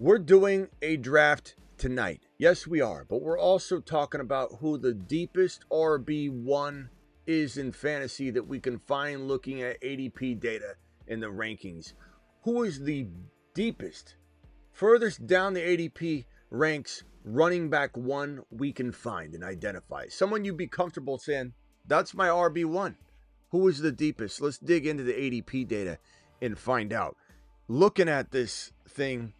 We're doing a draft tonight. Yes, we are. But we're also talking about who the deepest RB1 is in fantasy that we can find looking at ADP data in the rankings. Who is the deepest, furthest down the ADP ranks running back one we can find and identify? Someone you'd be comfortable saying, that's my RB1. Who is the deepest? Let's dig into the ADP data and find out. Looking at this thing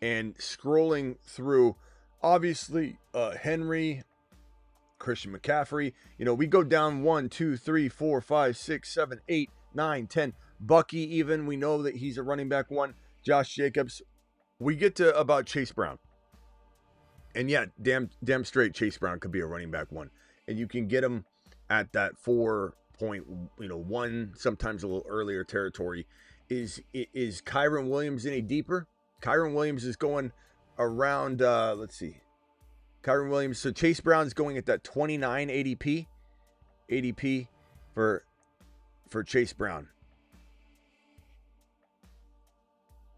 and scrolling through, obviously, Henry, Christian McCaffrey, we go down 1, 2, 3, 4, 5, 6, 7, 8, 9, 10. Bucky, even, we know that he's a running back one. Josh Jacobs. We get to about Chase Brown. And yeah, damn straight Chase Brown could be a running back one. And you can get him at that 4.1, sometimes a little earlier territory. Is Kyren Williams any deeper? Kyren Williams is going around, let's see. Kyren Williams, so Chase Brown's going at that 29 ADP for Chase Brown.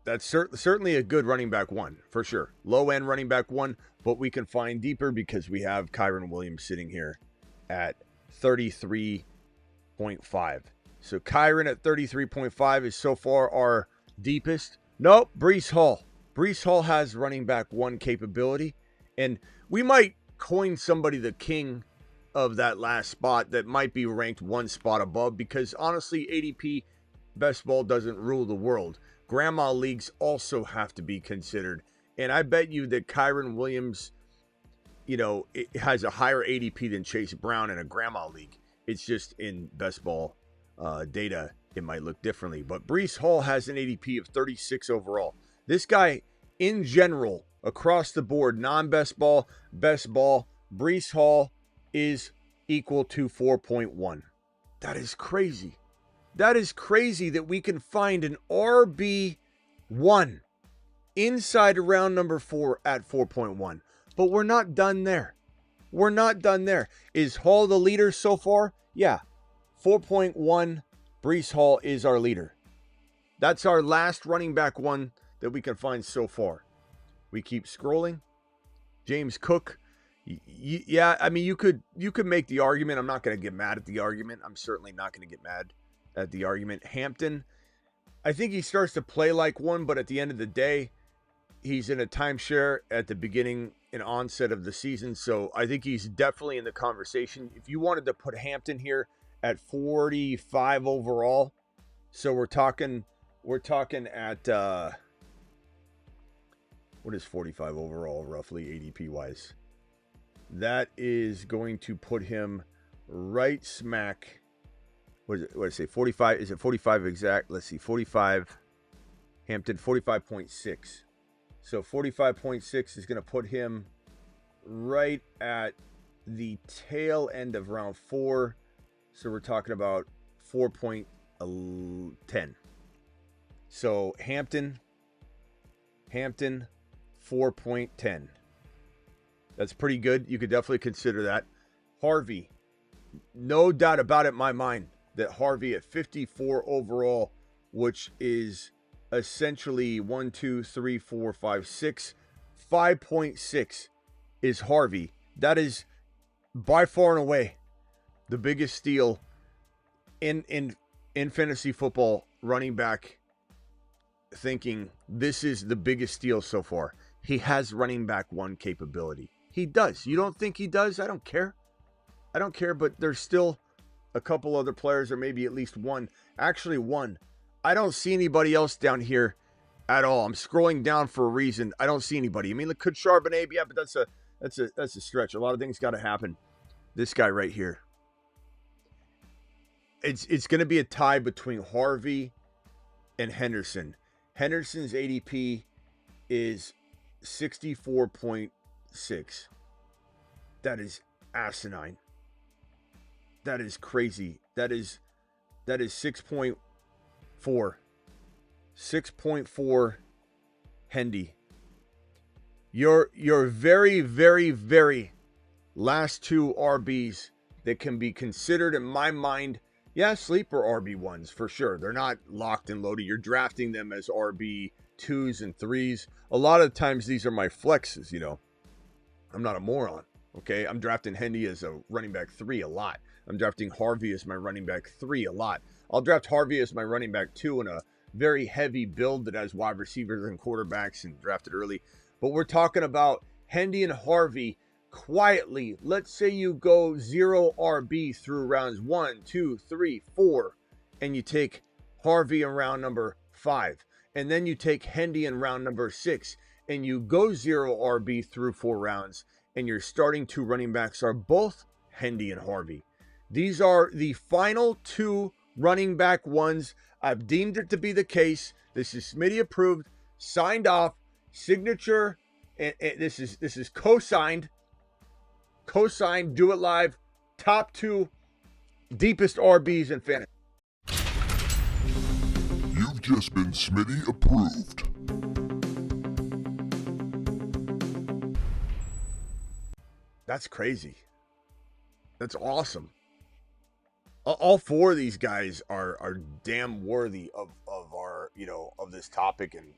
That's certainly a good running back one, for sure. Low-end running back one, but we can find deeper because we have Kyren Williams sitting here at 33.5. So Kyren at 33.5 is so far our deepest. Nope, Breece Hall. Breece Hall has running back one capability. And we might coin somebody the king of that last spot that might be ranked one spot above, because honestly, ADP best ball doesn't rule the world. Grandma leagues also have to be considered. And I bet you that Kyren Williams, it has a higher ADP than Chase Brown in a grandma league. It's just in best ball data, it might look differently. But Breece Hall has an ADP of 36 overall. This guy, in general, across the board, non-best ball, best ball, Breece Hall is equal to 4.1. That is crazy. That is crazy that we can find an RB1 inside round number 4 at 4.1. But we're not done there. We're not done there. Is Hall the leader so far? Yeah. 4.1, Breece Hall is our leader. That's our last running back one that we can find so far. We keep scrolling. James Cook. Yeah, I mean, you could make the argument. I'm not going to get mad at the argument. I'm certainly not going to get mad at the argument. Hampton, I think he starts to play like one, but at the end of the day, he's in a timeshare at the beginning and onset of the season. So I think he's definitely in the conversation. If you wanted to put Hampton here at 45 overall, so we're talking at what is 45 overall roughly ADP wise? That is going to put him right smack. What did I say? 45? Is it 45 exact? Let's see. 45. Hampton 45.6. So 45.6 is going to put him right at the tail end of round 4. So we're talking about 4.10. So Hampton 4.10. That's pretty good. You could definitely consider that. Harvey, no doubt about it in my mind that Harvey at 54 overall, which is essentially 1, 2, 3, 4, 5, 6, 5.6 is Harvey. That is by far and away the biggest steal in fantasy football running back thinking. This is the biggest steal so far. He has running back one capability. He does. You don't think he does? I don't care. But there's still a couple other players, or maybe at least one. Actually, one. I don't see anybody else down here at all. I'm scrolling down for a reason. I don't see anybody. I mean, look, could Charbonnet, yeah, but that's a stretch. A lot of things got to happen. This guy right here. It's going to be a tie between Harvey and Henderson. Henderson's ADP is 64.6. That is asinine. That is crazy. That is 6.4. 6.4 Hendy. Your very, very, very last two RBs that can be considered in my mind, yeah, sleeper RB1s for sure. They're not locked and loaded. You're drafting them as RB2, 2s and 3s. A lot of times these are my flexes, you know. I'm not a moron, okay? I'm drafting Hendy as a running back 3 a lot. I'm drafting Harvey as my running back 3 a lot. I'll draft Harvey as my running back 2 in a very heavy build that has wide receivers and quarterbacks and drafted early. But we're talking about Hendy and Harvey quietly. Let's say you go 0 RB through rounds 1, 2, 3, 4, and you take Harvey in round number 5. And then you take Hendy in round number 6, and you go 0 RB through 4 rounds, and your starting 2 running backs are both Hendy and Harvey. These are the final 2 running back ones. I've deemed it to be the case. This is Smitty approved, signed off, signature, and this is co-signed, do it live, top 2 deepest RBs in fantasy. You've just been Smitty approved. That's crazy. That's awesome. All 4 of these guys are damn worthy of our, you know, of this topic and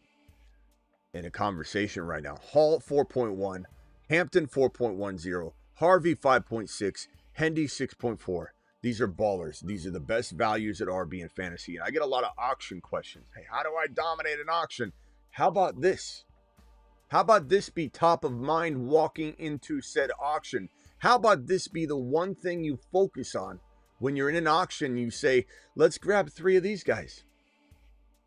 in a conversation right now. Hall 4.1, Hampton 4.10, Harvey 5.6, Hendy 6.4. These are ballers. These are the best values at RB in fantasy. And I get a lot of auction questions. Hey, how do I dominate an auction? How about this? How about this be top of mind walking into said auction? How about this be the one thing you focus on when you're in an auction? You say, let's grab 3 of these guys.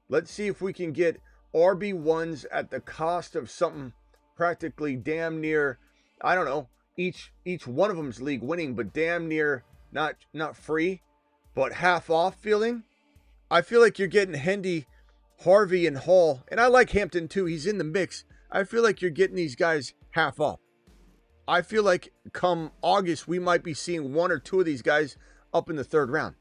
Let's see if we can get RB1s at the cost of something practically damn near, I don't know, each one of them's league winning, but damn near not free, but half off feeling. I feel like you're getting Hendy, Harvey, and Hall, and I like Hampton too. He's in the mix. I feel like you're getting these guys half off. I feel like come August, we might be seeing 1 or 2 of these guys up in the 3rd round.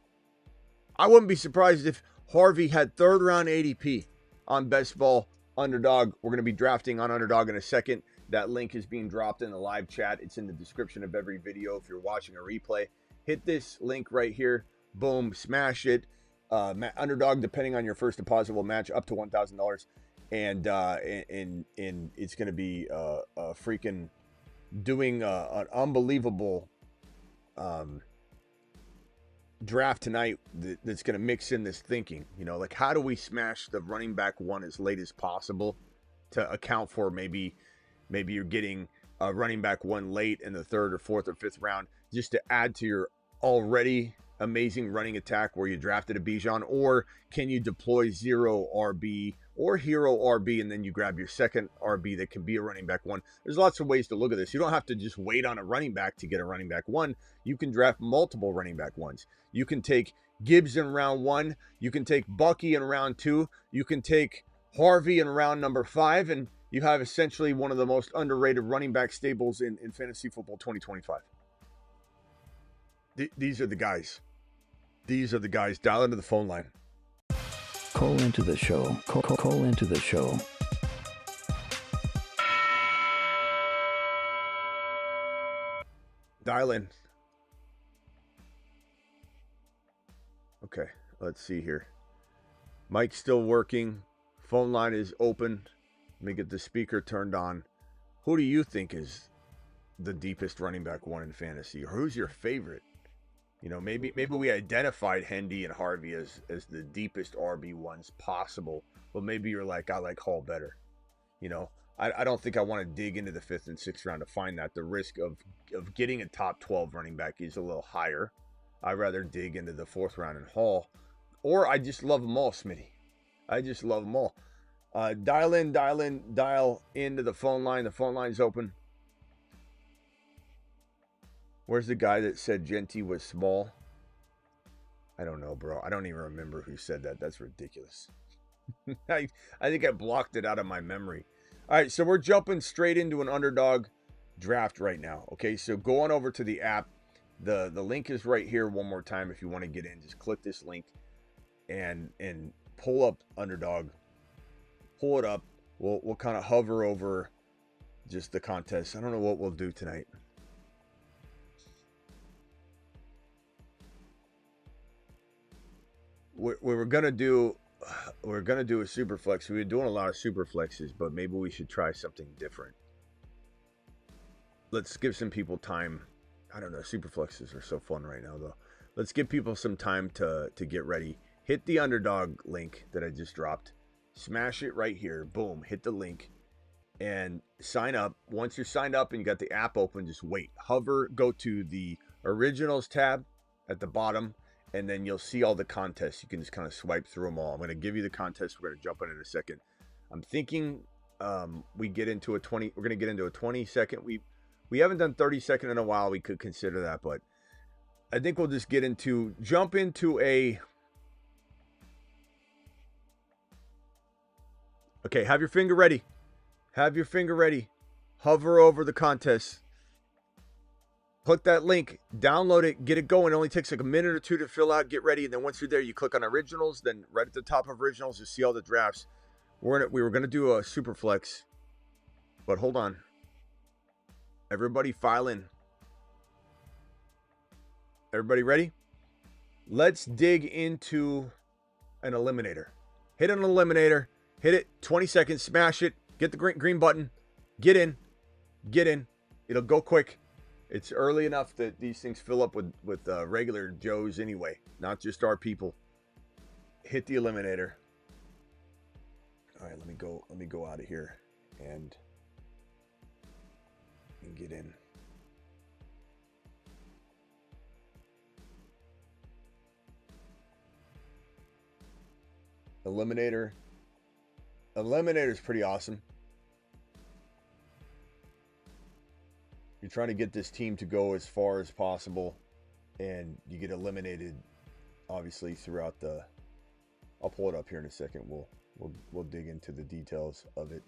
I wouldn't be surprised if Harvey had 3rd round ADP on Best Ball Underdog. We're going to be drafting on Underdog in a second. That link is being dropped in the live chat. It's in the description of every video if you're watching a replay. Hit this link right here. Boom. Smash it. Underdog, depending on your first deposit, will match up to $1,000. And it's going to be freaking doing an unbelievable draft tonight that's going to mix in this thinking, you know, like how do we smash the running back 1 as late as possible to account for maybe you're getting a running back 1 late in the 3rd or 4th or 5th round just to add to your already amazing running attack where you drafted a Bijan, or can you deploy 0 RB or hero RB and then you grab your second RB that can be a running back 1? There's lots of ways to look at this. You don't have to just wait on a running back to get a running back 1. You can draft multiple running back 1s. You can take Gibbs in round 1. You can take Bucky in round 2. You can take Harvey in round number 5, and you have essentially one of the most underrated running back stables in fantasy football 2025. These are the guys. These are the guys. Dial into the phone line. Call into the show. Call into the show. Dial in. Okay, let's see here. Mic's still working. Phone line is open. Let me get the speaker turned on. Who do you think is the deepest running back 1 in fantasy? Or who's your favorite? You know, maybe we identified Hendy and Harvey as the deepest RB1s possible, but maybe you're like, I like Hall better. You know, I don't think I want to dig into the 5th and 6th round to find that. The risk of getting a top 12 running back is a little higher. I'd rather dig into the 4th round in Hall, or I just love them all, Smitty. I just love them all. Dial into the phone line. The phone line's open. Where's the guy that said Genty was small? I don't know, bro. I don't even remember who said that. That's ridiculous. I think I blocked it out of my memory. All right, so we're jumping straight into an Underdog draft right now. Okay, so go on over to the app. The link is right here one more time. If you want to get in, just click this link and pull up Underdog. Pull it up. We'll kind of hover over just the contest. I don't know what we'll do tonight. We were gonna do we're going to do a super flex. We've been doing a lot of super flexes, but maybe we should try something different. Let's give some people time. I don't know. Super flexes are so fun right now, though. Let's give people some time to get ready. Hit the underdog link that I just dropped. Smash it right here. Boom. Hit the link and sign up. Once you're signed up and you got the app open, just wait. Hover, go to the originals tab at the bottom, and then you'll see all the contests. You can just kind of swipe through them all. I'm going to give you the contest. We're going to jump in a second. I'm thinking we get into a 20. We're going to get into a 20-second. We haven't done 30-second in a while. We could consider that, but I think we'll just jump into a. Okay, have your finger ready. Have your finger ready. Hover over the contest. Click that link, download it, get it going. It only takes like a minute or two to fill out, get ready. And then once you're there, you click on originals. Then right at the top of originals, you see all the drafts. We were going to do a super flex, but hold on. Everybody file in. Everybody ready? Let's dig into an eliminator. Hit an eliminator. Hit it. 20 seconds. Smash it. Get the green button. Get in. Get in. It'll go quick. It's early enough that these things fill up with regular Joes anyway, not just our people. Hit the eliminator. All right, let me go out of here and get in. Eliminator. Eliminator is pretty awesome. You're trying to get this team to go as far as possible, and you get eliminated, obviously, throughout the. I'll pull it up here in a second. We'll dig into the details of it.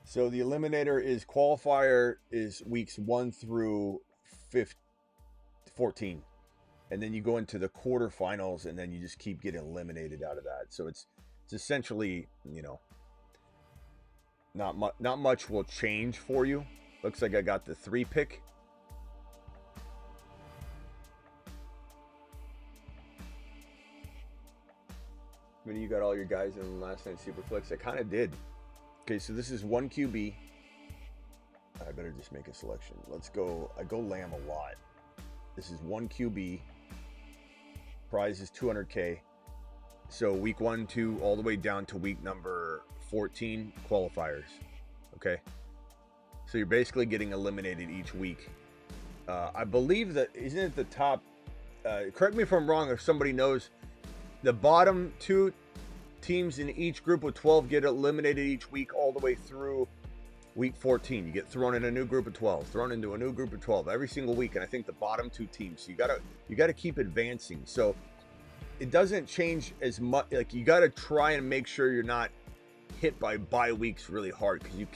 So the eliminator is qualifier is weeks 1 through 14, and then you go into the quarterfinals, and then you just keep getting eliminated out of that. So it's essentially, not much will change for you. Looks like I got the 3 pick. I mean, you got all your guys in last night Superflex. I kind of did. Okay, so this is 1 QB. I better just make a selection. Let's go. I go Lamb a lot. This is 1 QB. Prize is 200K. So week 1, 2, all the way down to week number 14 qualifiers. Okay. So you're basically getting eliminated each week. I believe that, isn't it the top, correct me if I'm wrong, if somebody knows, the bottom 2 teams in each group of 12 get eliminated each week all the way through week 14. You get thrown in a new group of 12, thrown into a new group of 12 every single week. And I think the bottom 2 teams, so you gotta keep advancing. So it doesn't change as much. Like, you got to try and make sure you're not hit by bye weeks really hard, because you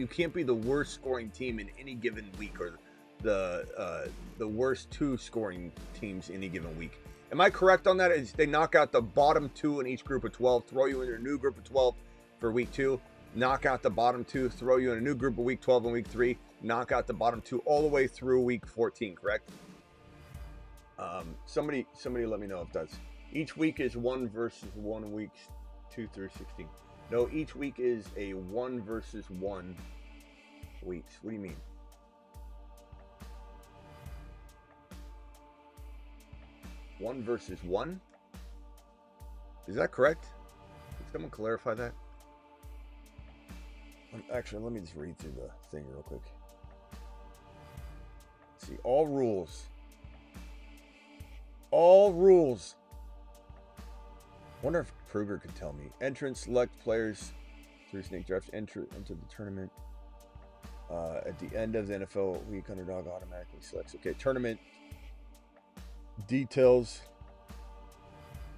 can't be the worst scoring team in any given week, or the worst 2 scoring teams any given week. Am I correct on that? Is they knock out the bottom 2 in each group of 12, throw you into a new group of 12 for week 2, knock out the bottom 2, throw you in a new group of week 12 and week 3, knock out the bottom 2 all the way through week 14, correct? Somebody let me know if that's. Each week is 1 versus 1 weeks 2 through 16. No, each week is a 1 versus 1 weeks. What do you mean? One versus 1? Is that correct? Can someone clarify that? Actually, let me just read through the thing real quick. Let's see, all rules. All rules. Wonder if Kruger could tell me. Entrance, select players through snake draft, enter into the tournament. At the end of the NFL week, underdog automatically selects. Okay, tournament details.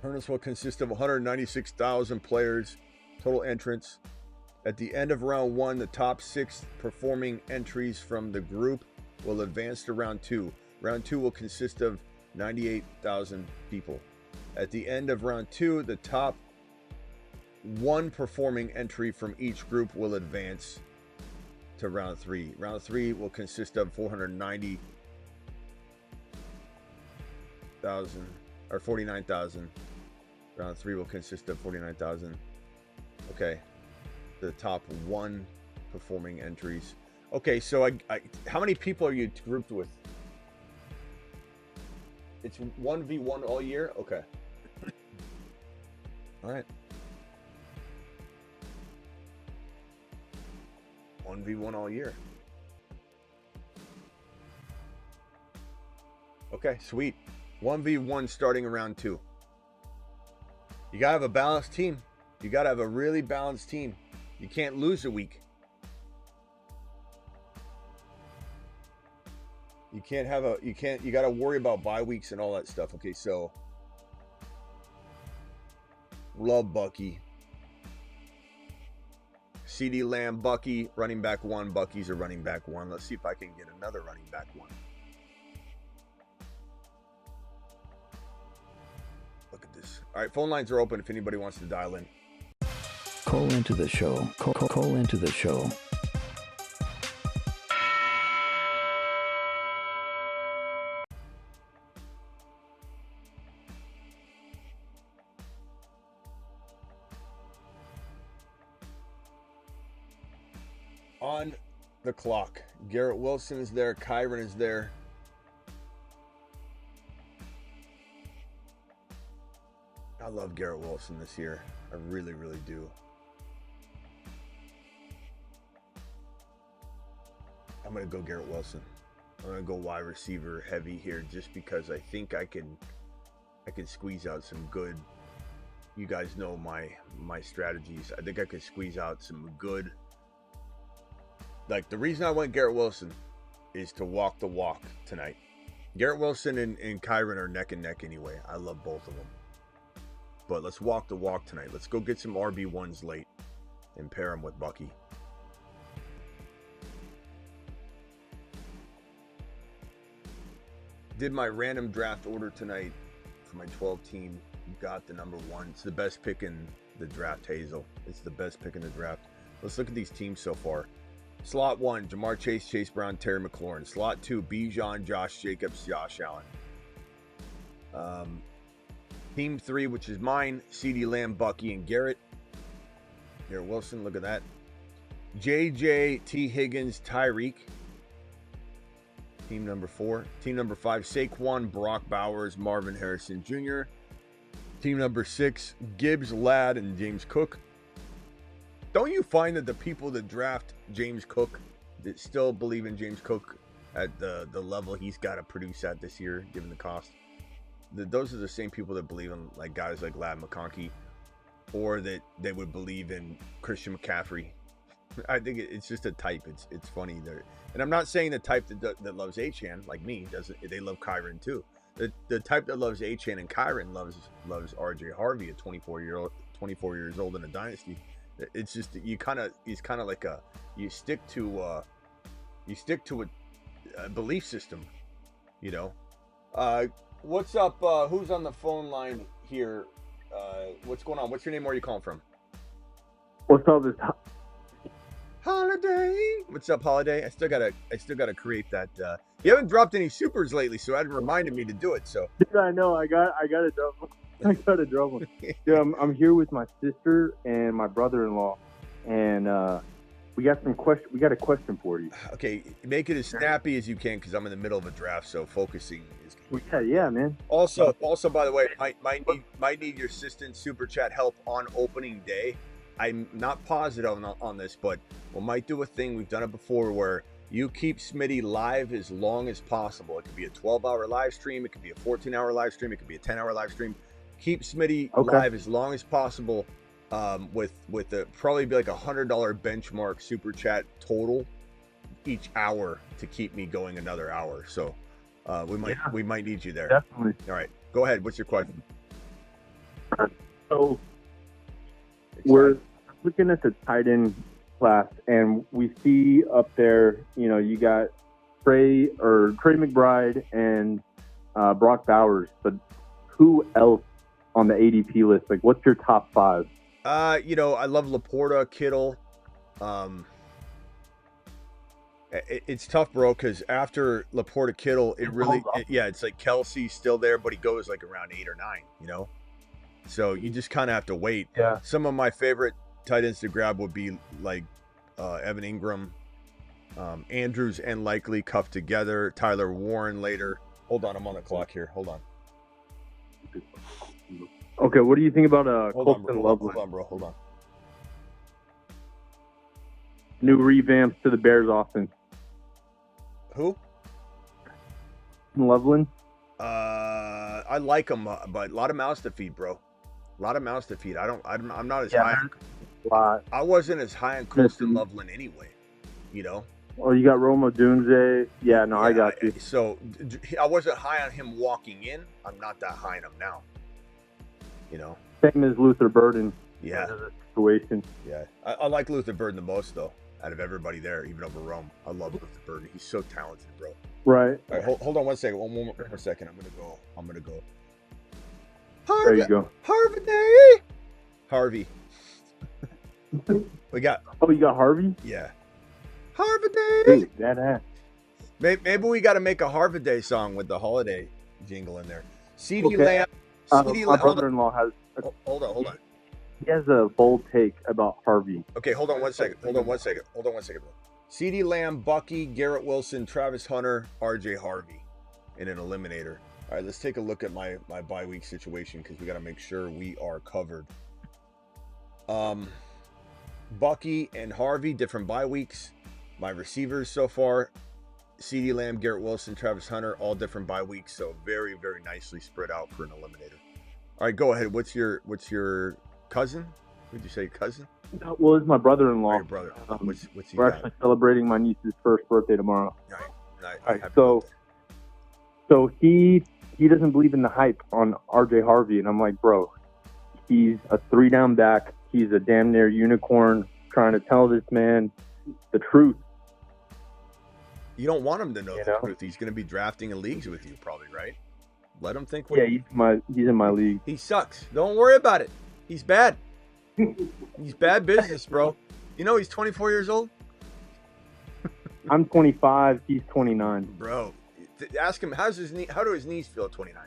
Tournaments will consist of 196,000 players. Total entrants. At the end of round 1, the top 6 performing entries from the group will advance to round 2. Round 2 will consist of 98,000 people. At the end of round 2, the top 1 performing entry from each group will advance to round 3. Round 3 will consist of 48,000 or 49,000. Round 3 will consist of 49,000. Okay. The top 1 performing entries. Okay, so I how many people are you grouped with? It's 1v1 all year? Okay. All right. 1v1 all year. Okay, sweet. 1v1 starting around 2. You gotta have a balanced team. You gotta have a really balanced team. You can't lose a week. You gotta worry about bye weeks and all that stuff. Okay, so love Bucky. CD Lamb, Bucky, running back 1. Bucky's a running back 1. Let's see if I can get another running back 1. Look at this. All right, phone lines are open if anybody wants to dial in. Call into the show. Call into the show. On the clock. Garrett Wilson is there. Kyron is there. I love Garrett Wilson this year. I really, really do. I'm going to go Garrett Wilson. I'm going to go wide receiver heavy here just because I think I can squeeze out some good. You guys know my strategies. I think I could squeeze out some good. Like, the reason I went Garrett Wilson is to walk the walk tonight. Garrett Wilson and Kyron are neck and neck anyway. I love both of them. But let's walk the walk tonight. Let's go get some RB1s late and pair them with Bucky. Did my random draft order tonight for my 12 team. Got the number 1. It's the best pick in the draft, Hazel. It's the best pick in the draft. Let's look at these teams so far. Slot 1, Jamar Chase, Chase Brown, Terry McLaurin. Slot 2, Bijan, Josh Jacobs, Josh Allen. Team 3, which is mine, CeeDee Lamb, Bucky, and Garrett. Garrett Wilson, look at that. JJ, T. Higgins, Tyreek. Team number 4. Team number 5, Saquon, Brock Bowers, Marvin Harrison Jr. Team number 6, Gibbs, Ladd, and James Cook. Don't you find that the people that draft James Cook that still believe in James Cook at the level he's got to produce at this year, given the cost? Those are the same people that believe in like guys like Ladd McConkey, or that they would believe in Christian McCaffrey. I think it's just a type. It's funny there, and I'm not saying the type that loves Achan like me doesn't. They love Kyron too. The type that loves Achan and Kyron loves RJ Harvey at 24 years old in a dynasty. It's just he's kind of like you stick to a belief system, you know. What's up? Who's on the phone line here? What's going on? What's your name? Where are you calling from? What's up? This Holiday. What's up, Holiday? I still gotta create that. You haven't dropped any supers lately, so that reminded me to do it. So yeah, I know. I gotta drop. I gotta drop one. Yeah, I'm here with my sister and my brother-in-law, and we got a question for you. Okay, make it as snappy as you can because I'm in the middle of a draft, so focusing is. Yeah, man. Also, by the way, might need your assistant super chat help on opening day. I'm not positive on this, but we might do a thing. We've done it before where you keep Smitty live as long as possible. It could be a 12-hour live stream. It could be a 14-hour live stream. It could be a 10-hour live stream. Keep Smitty live as long as possible with probably be like $100 benchmark super chat total each hour to keep me going another hour. So we might need you there. Definitely. All right, go ahead. What's your question? So we're looking at the tight end class, and we see up there, you know, you got Trey McBride and Brock Bowers, but who else on the ADP list? Like, what's your top 5? You know, I love Laporta, Kittle. It's tough, bro, because after Laporta Kittle, it's like Kelsey's still there, but he goes like around 8 or 9, you know? So you just kind of have to wait. Yeah. Some of my favorite tight ends to grab would be like Evan Ingram, Andrews and Likely cuffed together, Tyler Warren later. Hold on, I'm on the clock here. Hold on. Okay, what do you think about Colston Loveland? Hold on, bro. Hold on. New revamps to the Bears offense. Who? Loveland. I like him, but a lot of mouths to feed, bro. A lot of mouths to feed. I'm not as high. I wasn't as high on Colston Loveland anyway. You know. Oh, you got Roma Dunze. Yeah, no, I got you. So I wasn't high on him walking in. I'm not that high on him now. You know. Same as Luther Burden. Yeah. Situation. Yeah, I like Luther Burden the most though. Out of everybody there, even over Rome, I love Luther Burden. He's so talented, bro. Right. All right, hold on one second. One more second. I'm gonna go. There you go. Harvey. We got. Oh, you got Harvey? Yeah. Harvey Day. Hey, that ass. Maybe we got to make a Harvey Day song with the holiday jingle in there. CeeDee Lamb. My brother-in-law has. Hold on. He has a bold take about Harvey. Okay, hold on one second, bro. CeeDee Lamb, Bucky, Garrett Wilson, Travis Hunter, RJ Harvey in an eliminator. All right, let's take a look at my bye week situation because we got to make sure we are covered. Bucky and Harvey, different bye weeks. My receivers so far, CeeDee Lamb, Garrett Wilson, Travis Hunter, all different bye weeks. So very, very nicely spread out for an eliminator. All right, go ahead. What's your cousin? Would you say cousin? Well, it's my brother-in-law. Your brother. What's he We're got? actually celebrating my niece's first birthday tomorrow. Nice. All right, so he doesn't believe in the hype on RJ Harvey, and I'm like, bro, he's a 3-down back. He's a damn near unicorn trying to tell this man the truth. You don't want him to know the truth. He's going to be drafting in leagues with you, probably, right? Let him think. He's in my league. He sucks. Don't worry about it. He's bad. He's bad business, bro. You know he's 24 years old. I'm 25. He's 29. Bro, ask him how do his knees feel at 29?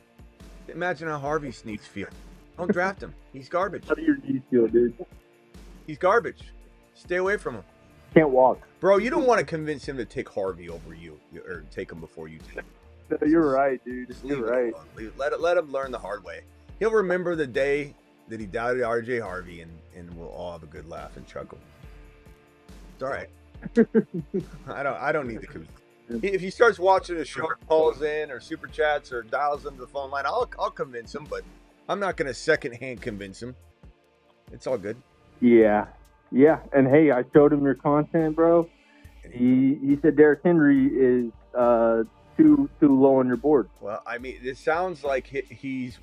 Imagine how Harvey's knees feel. Don't draft him. He's garbage. How do your knees feel, dude? He's garbage. Stay away from him. Can't walk. Bro, you don't want to convince him to take Harvey over you or take him before you take him. No, you're right, dude. Just you're right. Let him learn the hard way. He'll remember the day that he doubted RJ Harvey, and we'll all have a good laugh and chuckle. It's all right. I don't need to convince. If he starts watching the show, calls in or super chats or dials into the phone line, I'll convince him, but I'm not gonna secondhand convince him. It's all good. Yeah. And hey, I showed him your content, bro. He said Derrick Henry is too low on your board. Well, I mean, it sounds like he's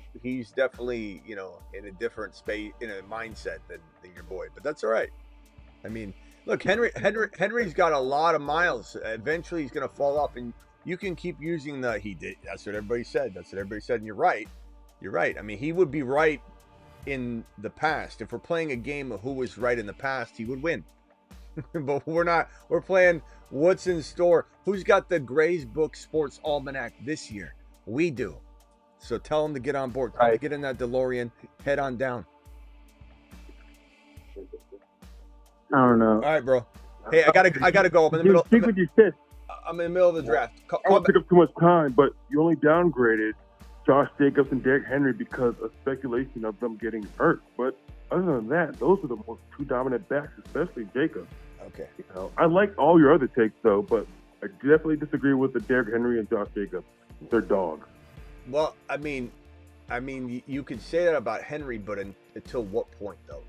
definitely, in a different space, in a mindset than your boy, but that's all right. I mean, look, Henry's got a lot of miles. Eventually, he's going to fall off, and you can keep using he did. That's what everybody said. And you're right. I mean, he would be right in the past. If we're playing a game of who was right in the past, he would win. But we're not. We're playing what's in store. Who's got the Gray's Book Sports Almanac this year? We do. So tell him to get on board. Tell him to get in that DeLorean. Head on down. I don't know. All right, bro. Hey, I gotta go. I'm in the middle. Speak with your sis. I'm in the middle of the draft. I won't take up too much time, but you only downgraded Josh Jacobs and Derrick Henry because of speculation of them getting hurt. But other than that, those are the most two dominant backs, especially Jacobs. Okay. I like all your other takes though, but I definitely disagree with the Derrick Henry and Josh Jacobs. They're dogs. Well, I mean, you could say that about Henry, but until what point though?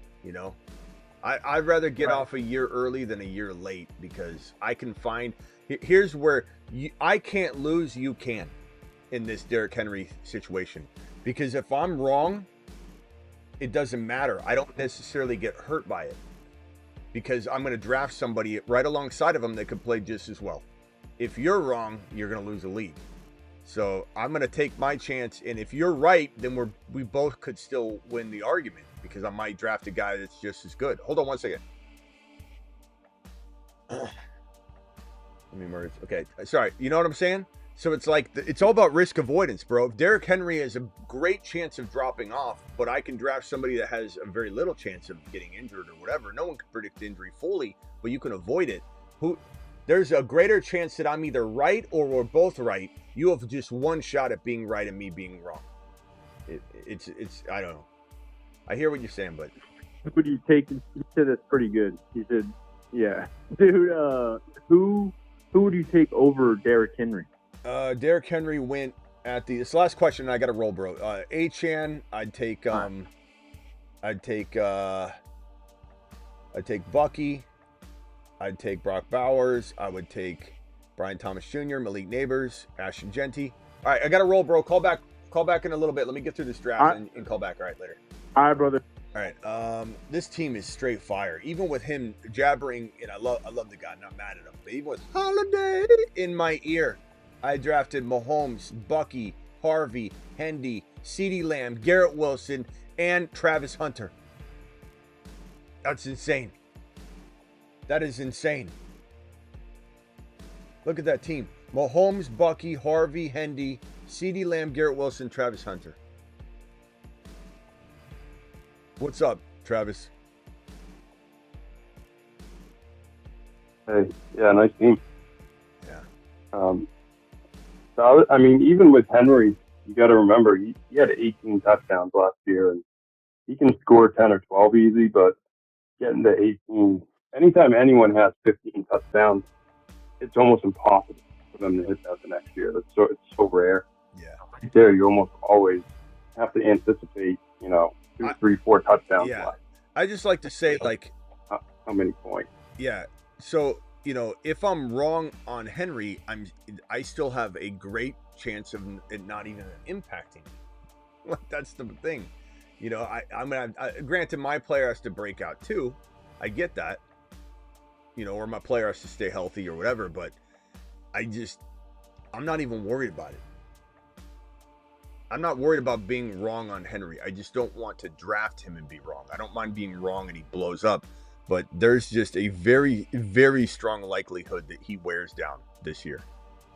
I'd rather get off a year early than a year late because I can find. Here's where I can't lose. You can. In this Derrick Henry situation, because if I'm wrong, it doesn't matter. I don't necessarily get hurt by it because I'm going to draft somebody right alongside of him that could play just as well. If you're wrong, you're going to lose a league. So I'm going to take my chance, and if you're right, then we both could still win the argument because I might draft a guy that's just as good. Hold on one second. Let Okay, sorry. You know what I'm saying? So it's like it's all about risk avoidance, bro. If Derrick Henry has a great chance of dropping off, but I can draft somebody that has a very little chance of getting injured or whatever. No one can predict injury fully, but you can avoid it. There's a greater chance that I'm either right or we're both right. You have just one shot at being right and me being wrong. It's I don't know. I hear what you're saying, but who do you take? He said that's pretty good. He said, yeah. Dude, who would you take over Derrick Henry? Derrick Henry went at this last question. I got to roll, bro. Achane, I'd take Bucky. I'd take Brock Bowers. I would take Brian Thomas Jr., Malik Neighbors, Ashton Genty. All right, I got to roll, bro. Call back in a little bit. Let me get through this draft and call back. All right, later. All right, brother. All right. This team is straight fire. Even with him jabbering, and I love the guy. I'm not mad at him. But even with Holiday in my ear, I drafted Mahomes, Bucky, Harvey, Hendy, CeeDee Lamb, Garrett Wilson, and Travis Hunter. That's insane. That is insane. Look at that team. Mahomes, Bucky, Harvey, Hendy, CeeDee Lamb, Garrett Wilson, Travis Hunter. What's up, Travis? Hey, yeah, nice team. Yeah. So, I mean, even with Henry, you got to remember, he had 18 touchdowns last year, and he can score 10 or 12 easy, but getting to 18, anytime anyone has 15 touchdowns, it's almost impossible for them to hit that the next year. It's so rare. Yeah. Right there, you almost always have to anticipate, 2, 3, 4 touchdowns. Yeah. Left. I just like to say, like, how many points? Yeah. So, if I'm wrong on Henry, I still have a great chance of it not even impacting me. That's the thing. Granted, my player has to break out too. I get that. Or my player has to stay healthy or whatever, but I'm not even worried about it. I'm not worried about being wrong on Henry. I just don't want to draft him and be wrong. I don't mind being wrong and he blows up, but there's just a very, very strong likelihood that he wears down this year.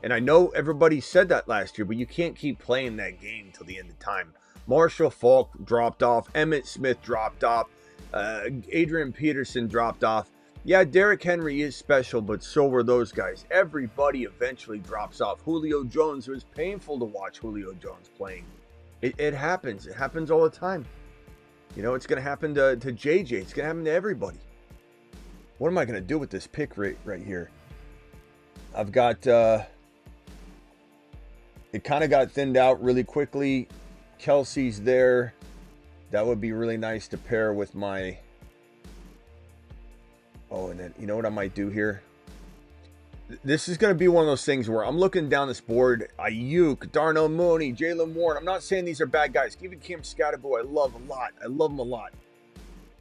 And I know everybody said that last year, but you can't keep playing that game till the end of time. Marshall Faulk dropped off. Emmitt Smith dropped off. Adrian Peterson dropped off. Yeah, Derrick Henry is special, but so were those guys. Everybody eventually drops off. Julio Jones, it was painful to watch Julio Jones playing. It happens. It happens all the time. It's going to happen to JJ. It's going to happen to everybody. What am I going to do with this pick right here? I've got... it kind of got thinned out really quickly. Kelsey's there. That would be really nice to pair with my... Oh, and then, you know what I might do here? This is going to be one of those things where I'm looking down this board. Ayuk, Darnell Mooney, Jalen Warren. I'm not saying these are bad guys. Even Cam Scatterbo, I love a lot. I love him a lot.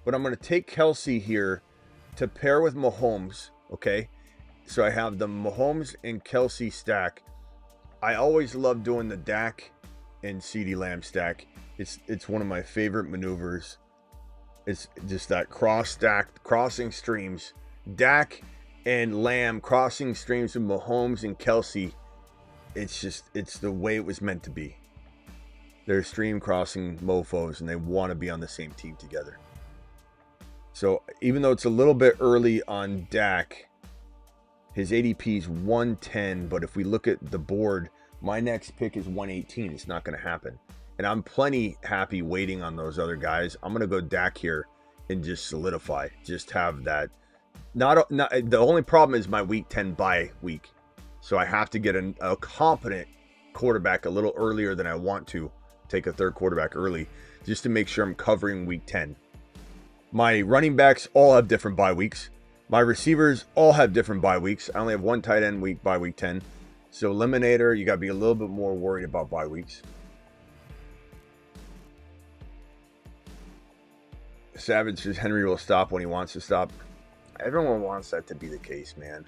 But I'm going to take Kelsey here to pair with Mahomes, okay? So I have the Mahomes and Kelsey stack. I always love doing the Dak and CeeDee Lamb stack. It's one of my favorite maneuvers. It's just that crossing streams. Dak and Lamb crossing streams with Mahomes and Kelsey. It's the way it was meant to be. They're stream crossing mofos and they want to be on the same team together. So even though it's a little bit early on Dak, his ADP is 110, but if we look at the board, my next pick is 118. It's not going to happen. And I'm plenty happy waiting on those other guys. I'm going to go Dak here and just solidify. Just have that. Not the only problem is my week 10 bye week. So I have to get a competent quarterback a little earlier than I want to. Take a third quarterback early just to make sure I'm covering week 10. My running backs all have different bye weeks. My receivers all have different bye weeks. I only have one tight end week by week 10. So Eliminator, you got to be a little bit more worried about bye weeks. Savage says Henry will stop when he wants to stop. Everyone wants that to be the case, man.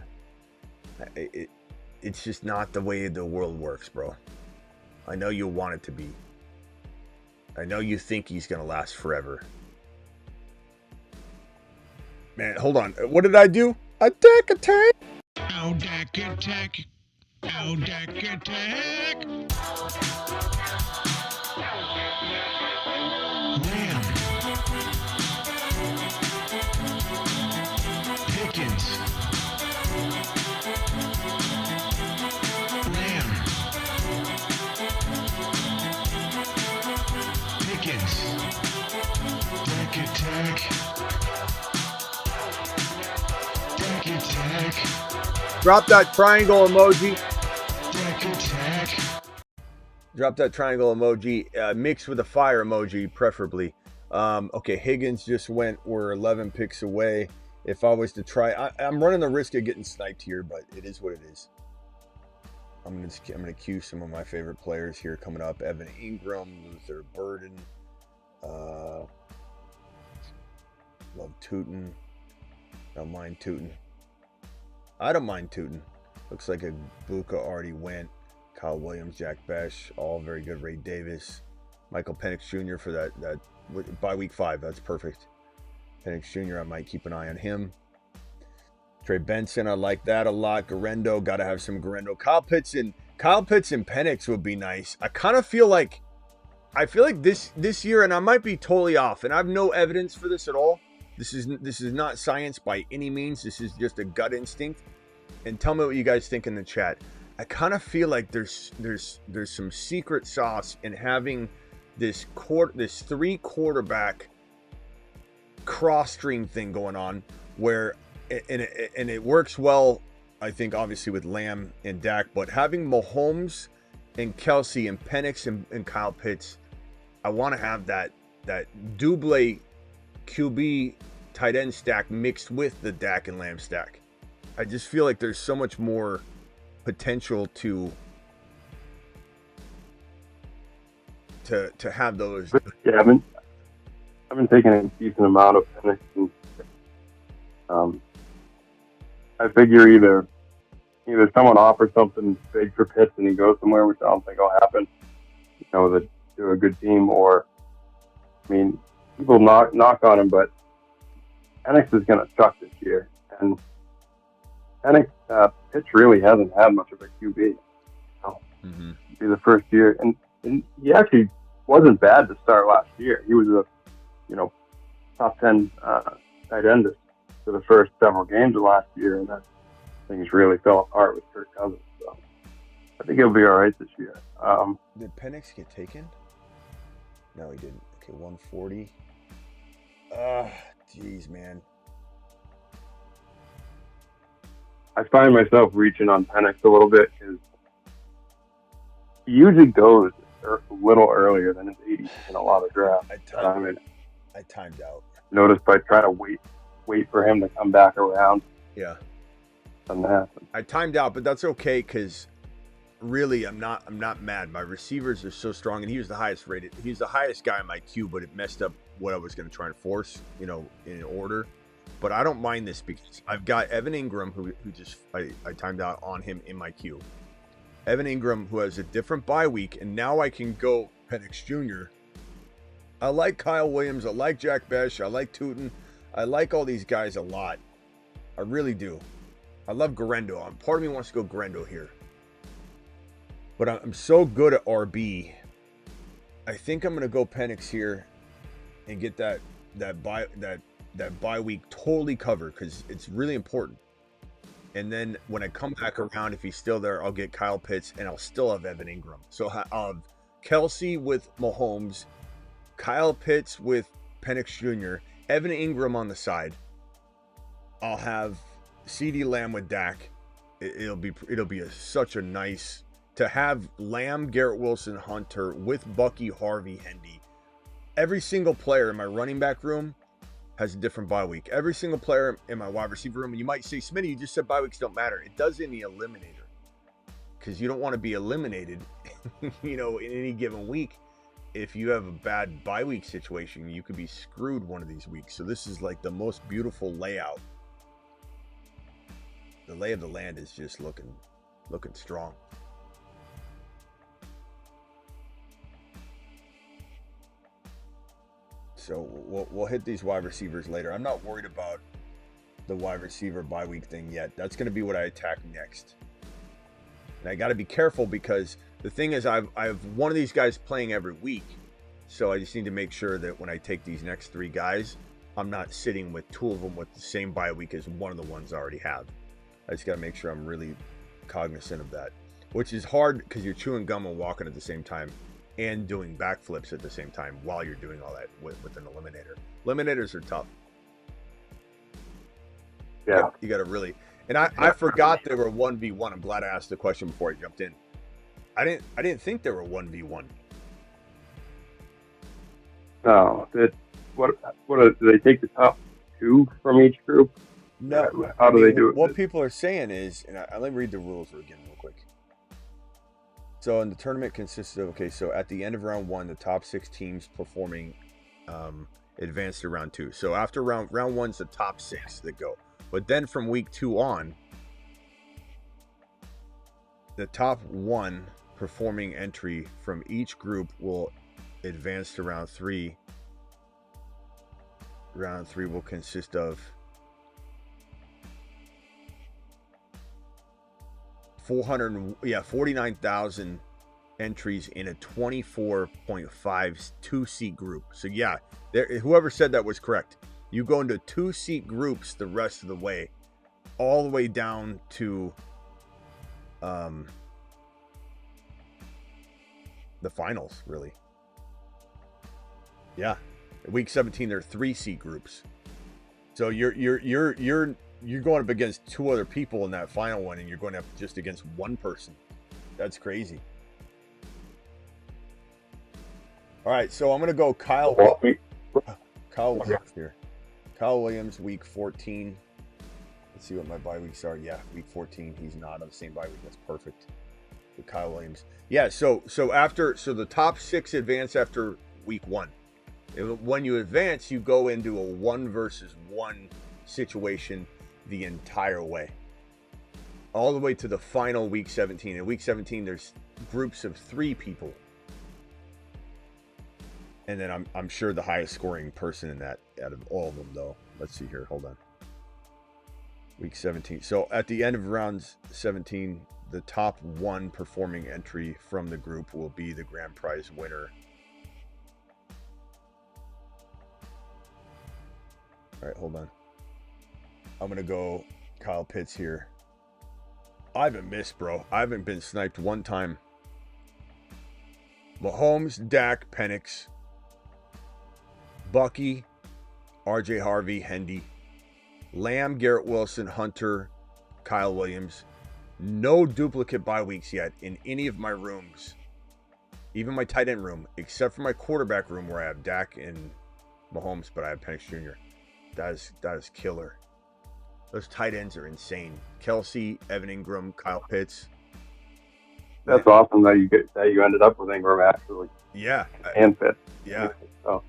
It's just not the way the world works, bro. I know you want it to be. I know you think he's going to last forever. Man, hold on. What did I do? Attack! Ow, Dak attack. Ow, Dak attack. Lamb. Pickens. Lamb. Pickens. Dak attack. Dak attack. Drop that triangle emoji. Dak attack. Drop that triangle emoji, mixed with a fire emoji, preferably. Okay, Higgins just went. We're 11 picks away. If I was to try, I'm running the risk of getting sniped here, but it is what it is. I'm gonna cue some of my favorite players here coming up: Evan Ingram, Luther Burden. Love Tootin. Don't mind Tootin. I don't mind Tootin. Looks like a Buka already went. Kyle Williams, Jack Besh, all very good. Ray Davis, Michael Penix Jr. for that by week 5. That's perfect. Penix Jr. I might keep an eye on him. Trey Benson, I like that a lot. Garendo, got to have some Garendo. Kyle Pitts and Penix would be nice. I feel like this year, and I might be totally off, and I have no evidence for this at all. This is not science by any means. This is just a gut instinct. And tell me what you guys think in the chat. I kind of feel like there's some secret sauce in having this 3 quarterback cross stream thing going on, where and it works well, I think, obviously with Lamb and Dak, but having Mahomes and Kelsey and Penix and Kyle Pitts, I want to have that double QB tight end stack mixed with the Dak and Lamb stack. I just feel like there's so much more potential to have those. Yeah, I've been taking a decent amount of Penix, and I figure either someone offers something big for Pitts and he goes somewhere, which I don't think will happen, to a good team, or, I mean, people knock on him, but Penix is going to suck this year, and Penix, Pitts really hasn't had much of a QB. Mm-hmm. It'll be the first year, and he actually wasn't bad to start last year. He was a top 10 tight end for the first several games of last year, and then things really fell apart with Kirk Cousins. So I think he'll be all right this year. Did Penix get taken? No, he didn't. Okay, 140. Jeez, man. I find myself reaching on Penix a little bit because he usually goes a little earlier than his 80s in a lot of drafts. I timed out. Noticed by trying to wait for him to come back around. Yeah. Doesn't happen. I timed out, but that's okay because really I'm not mad. My receivers are so strong, and he was the highest rated. He's the highest guy in my queue, but it messed up what I was going to try and force, in order. But I don't mind this because I've got Evan Ingram, who just I timed out on him in my queue. Evan Ingram, who has a different bye week, and now I can go Penix Jr. I like Kyle Williams. I like Jack Besh. I like Tootin. I like all these guys a lot. I really do. I love Garendo. Part of me wants to go Garendo here. But I'm so good at RB. I think I'm going to go Penix here and get that bye week totally covered because it's really important. And then when I come back around, if he's still there, I'll get Kyle Pitts and I'll still have Evan Ingram. So I'll have Kelsey with Mahomes, Kyle Pitts with Penix Jr., Evan Ingram on the side. I'll have CeeDee Lamb with Dak. It'll be such a nice to have Lamb, Garrett Wilson, Hunter with Bucky, Harvey, Hendy. Every single player in my running back room has a different bye week. Every single player in my wide receiver room, and you might say, Smitty, you just said bye weeks don't matter. It does in the Eliminator because you don't want to be eliminated, in any given week. If you have a bad bye week situation, you could be screwed one of these weeks. So this is like the most beautiful layout. The lay of the land is just looking strong. So we'll hit these wide receivers later. I'm not worried about the wide receiver bye week thing yet. That's going to be what I attack next. And I got to be careful because the thing is I have one of these guys playing every week. So I just need to make sure that when I take these next 3 guys, I'm not sitting with 2 of them with the same bye week as one of the ones I already have. I just got to make sure I'm really cognizant of that, which is hard because you're chewing gum and walking at the same time and doing backflips at the same time while you're doing all that with an eliminator. Eliminators are tough. Yeah. You got to really, and I forgot they were 1v1. I'm glad I asked the question before I jumped in. I didn't think they were 1v1. No, do they take the top 2 from each group? No. How do they do it? What people are saying is, and let me read the rules again real quick. So, in the tournament consists of, okay, so at the end of round 1, the top 6 teams performing advance to round 2. So after round 1's the top 6 that go. But then from week 2 on, the top 1 performing entry from each group will advance to round 3. Round 3 will consist of 49,000 entries in a 24.5 2-seat group. So yeah, whoever said that was correct. You go into 2-seat groups the rest of the way, all the way down to the finals, really. Yeah, week 17 there are 3-seat groups. So you're going up against 2 other people in that final one, and you're going up just against 1 person. That's crazy. All right, so I'm gonna go Kyle Williams here. Kyle Williams, week 14. Let's see what my bye weeks are. Yeah, week 14. He's not on the same bye week. That's perfect. For Kyle Williams. Yeah. So the top 6 advance after week 1. When you advance, you go into a 1 versus 1 situation the entire way, all the way to the final week 17. In week 17, there's groups of 3 people. And then I'm sure the highest scoring person in that out of all of them, though. Let's see here. Hold on. Week 17. So at the end of round 17, the top 1 performing entry from the group will be the grand prize winner. All right, hold on. I'm going to go Kyle Pitts here. I haven't missed, bro. I haven't been sniped 1 time. Mahomes, Dak, Penix, Bucky, RJ Harvey, Hendy, Lamb, Garrett Wilson, Hunter, Kyle Williams. No duplicate bye weeks yet in any of my rooms, even my tight end room, except for my quarterback room where I have Dak and Mahomes, but I have Penix Jr. That is killer. Those tight ends are insane. Kelsey, Evan Ingram, Kyle Pitts. That's awesome that you ended up with Ingram actually. Yeah. And Pitts. Yeah. So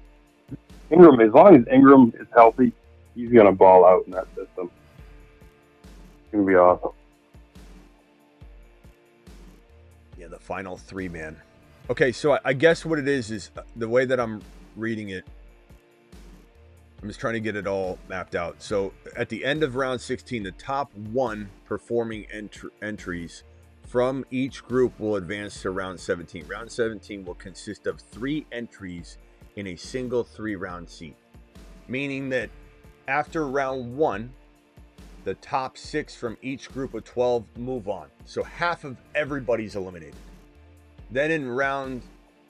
Ingram, as long as Ingram is healthy, he's gonna ball out in that system. It's gonna be awesome. Yeah, the final 3, man. Okay, so I guess what it is the way that I'm reading it. I'm just trying to get it all mapped out. So at the end of round 16, the top 1 performing entries from each group will advance to round 17. Round 17 will consist of 3 entries in a single 3-round seat, meaning that after round 1, the top 6 from each group of 12 move on. So half of everybody's eliminated. Then in round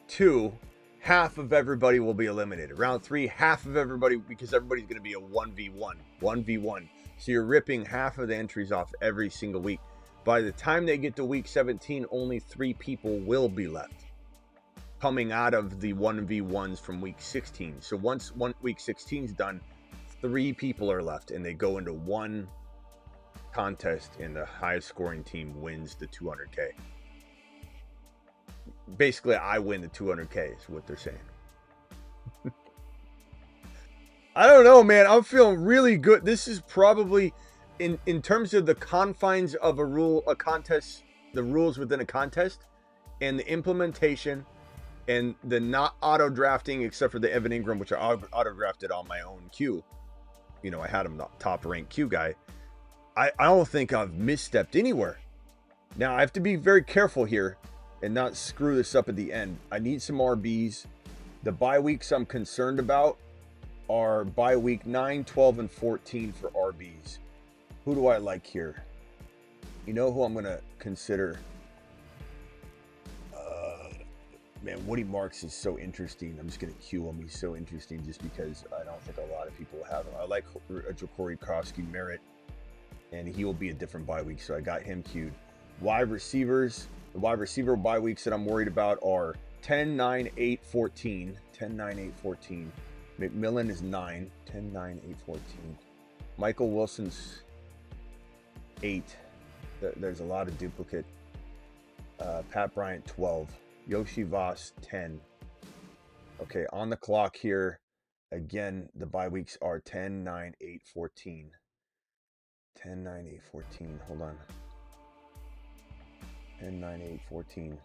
2, half of everybody will be eliminated. Round 3, half of everybody, because everybody's going to be a 1v1. So you're ripping half of the entries off every single week. By the time they get to week 17, only 3 people will be left, coming out of the 1v1s from week 16. So once week 16 is done, 3 people are left, and they go into 1 contest, and the highest scoring team wins the 200K. Basically, I win the 200K is what they're saying. I don't know, man. I'm feeling really good. This is probably, in terms of the confines of a contest, the rules within a contest, and the implementation, and the not auto drafting, except for the Evan Ingram, which I auto drafted on my own queue. you know, I had him the top ranked Q guy. I don't think I've misstepped anywhere. Now I have to be very careful here and not screw this up at the end. I need some RBs. The bye weeks I'm concerned about are bye week 9, 12, and 14 for RBs. Who do I like here? You know who I'm going to consider? Man, Woody Marks is so interesting. I'm just going to cue him. He's so interesting just because I don't think a lot of people have him. I like Ja'Cory Krosky Merritt, and he will be a different bye week, so I got him queued. Wide receivers, the wide receiver bye weeks that I'm worried about are 10, 9, 8, 14. 10, 9, 8, 14. McMillan is 9. 10, 9, 8, 14. Michael Wilson's 8. There's a lot of duplicate. Pat Bryant, 12. Yoshi Voss, 10. Okay, on the clock here. Again, the bye weeks are 10, 9, 8, 14. 10, 9, 8, 14. Hold on. 10, 9, 8, 14.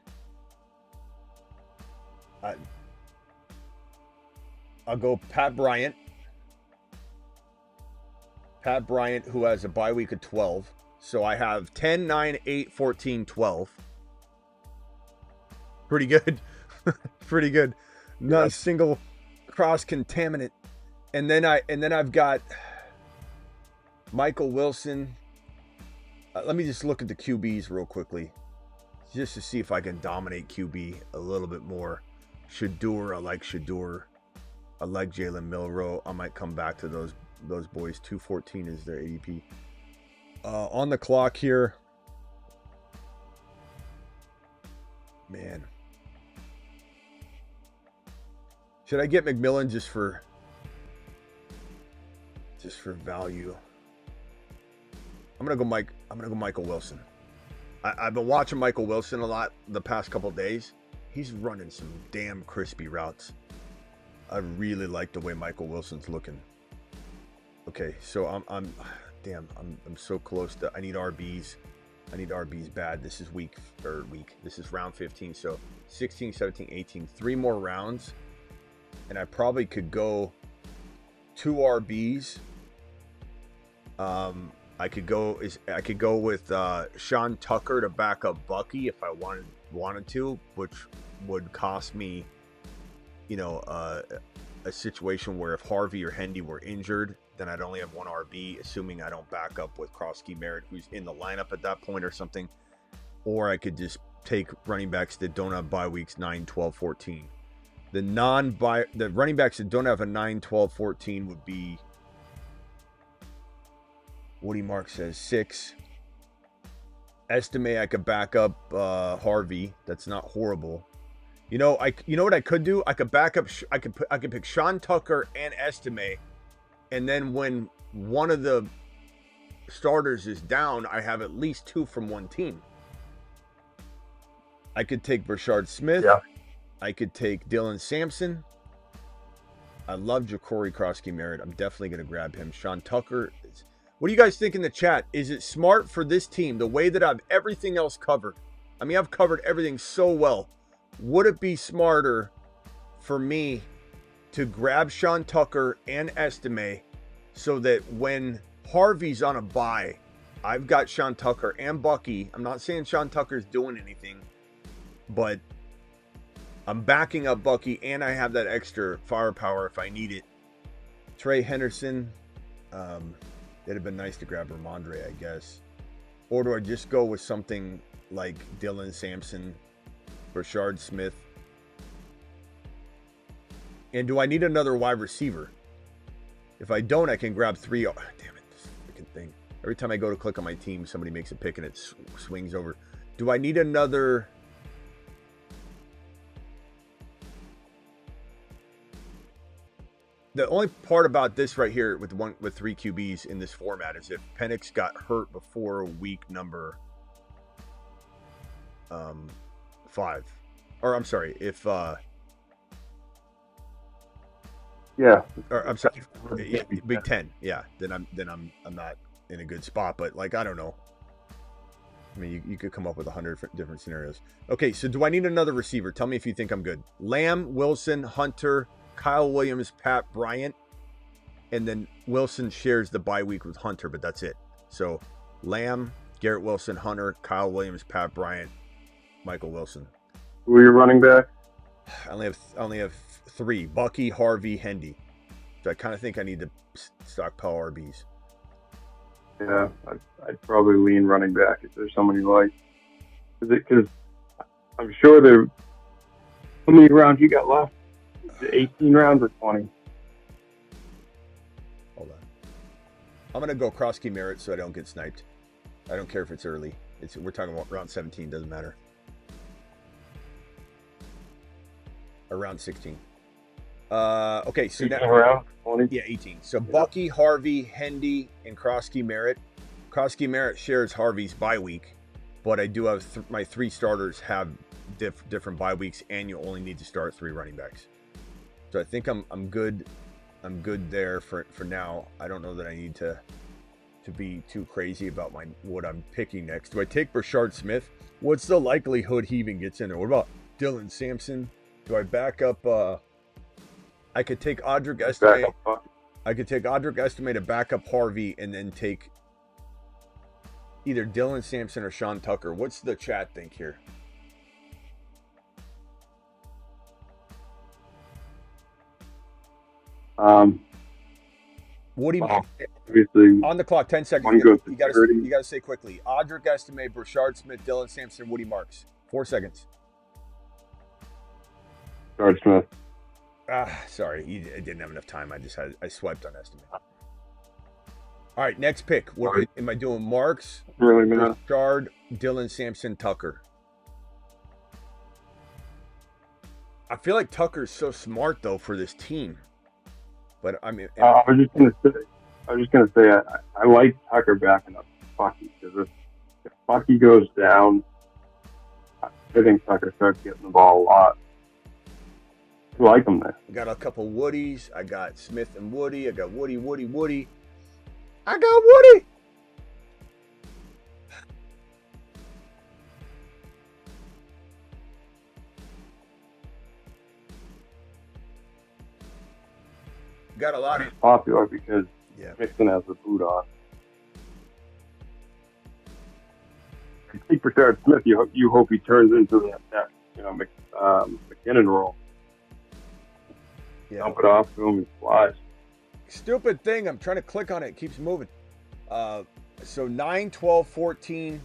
I'll go Pat Bryant. Pat Bryant, who has a bye week of 12. So I have 10, 9, 8, 14, 12. Pretty good. Pretty good. Not a single cross contaminant. And then I've got Michael Wilson. Let me just look at the QBs real quickly, just to see if I can dominate QB a little bit more. Shador, I like Shador. I like Jalen Milroe. I might come back to those boys. 214 is their ADP. On the clock here. Man. Should I get McMillan just for value? I'm gonna go Michael Wilson. I've been watching Michael Wilson a lot the past couple days. He's running some damn crispy routes. I really like the way Michael Wilson's looking. Okay, so I'm so close to. I need RBs. I need RBs bad. This is This is round 15. So 16, 17, 18. 3 more rounds, and I probably could go 2 RBs. I could go with Sean Tucker to back up Bucky if I wanted to, which would cost me, you know, a situation where if Harvey or Hendy were injured, then I'd only have 1 RB, assuming I don't back up with Krosky Merritt, who's in the lineup at that point or something. Or I could just take running backs that don't have bye weeks 9, 12, 14. The running backs that don't have a 9, 12, 14 would be, Woody Mark says 6. Estimate I could back up Harvey. That's not horrible. You know what I could do? I could back up. I could pick Sean Tucker and Estimate, and then when one of the starters is down, I have at least 2 from one team. I could take Brashard Smith. Yeah. I could take Dylan Sampson. I love Ja'Cory Krosky Merritt. I'm definitely going to grab him. Sean Tucker. What do you guys think in the chat? Is it smart for this team, the way that I've everything else covered? I mean, I've covered everything so well. Would it be smarter for me to grab Sean Tucker and Estimate so that when Harvey's on a bye, I've got Sean Tucker and Bucky. I'm not saying Sean Tucker's doing anything, but I'm backing up Bucky and I have that extra firepower if I need it. Trey Henderson, it'd have been nice to grab Ramondre, I guess. Or do I just go with something like Dylan Sampson, Brashard Smith? And do I need another wide receiver? If I don't, I can grab 3. Oh, damn it, this freaking thing. Every time I go to click on my team, somebody makes a pick and it swings over. Do I need another? The only part about this right here with 3 QBs in this format is if Penix got hurt before week number 5, or I'm sorry, if yeah, or I'm sorry, week 10, yeah, then I'm not in a good spot. But like, I don't know. I mean, you could come up with 100 different scenarios. Okay, so do I need another receiver? Tell me if you think I'm good. Lamb, Wilson, Hunter, Kyle Williams, Pat Bryant. and then Wilson shares the bye week with Hunter, but that's it. So Lamb, Garrett Wilson, Hunter, Kyle Williams, Pat Bryant, Michael Wilson. Who are your running back? I only have 3: Bucky, Harvey, Hendy. So I kind of think I need to stockpile RBs. Yeah, I'd probably lean running back if there's somebody like. Because I'm sure there. How many rounds you got left? 18 rounds or 20? Hold on. I'm gonna go Krosky Merritt so I don't get sniped. I don't care if it's early. We're talking about round 17. Doesn't matter. Or round 16. Okay, so now around 20. Yeah, 18. So Bucky, Harvey, Hendy, and Krosky Merritt. Krosky Merritt shares Harvey's bye week, but I do have my 3 starters have different bye weeks, and you only need to start 3 running backs. So I think I'm good. I'm good there for now. I don't know that I need to be too crazy about what I'm picking next. Do I take Brashard Smith? What's the likelihood he even gets in there? What about Dylan Sampson? Do I back up? I could take Audric Estimate. I could take Audric Estimate to back up Harvey, and then take either Dylan Sampson or Sean Tucker. What's the chat think here? What do you mean? Obviously, On the clock, 10 seconds. You got to say quickly. Audric Estimate, Brashard Smith, Dylan Sampson, Woody Marks. 4 seconds. Brashard Smith. Sorry, I didn't have enough time. I swiped on Estimate. All right, next pick. What am I doing? Marks, really, man. Brashard, Dylan Sampson, Tucker. I feel like Tucker's so smart though for this team. But I mean, I was just gonna say, I like Tucker backing up Bucky, because if Bucky goes down, I think Tucker starts getting the ball a lot. I like him there. I got a couple Woodies. I got Smith and Woody. I got Woody. I got Woody. Got a lot of popular because Mixon has the boot on. I think for Brashard Smith, you hope he turns into that McKinnon role. Yeah. Dump it off to him and flies. Stupid thing. I'm trying to click on it. It keeps moving. So 9, 12, 14,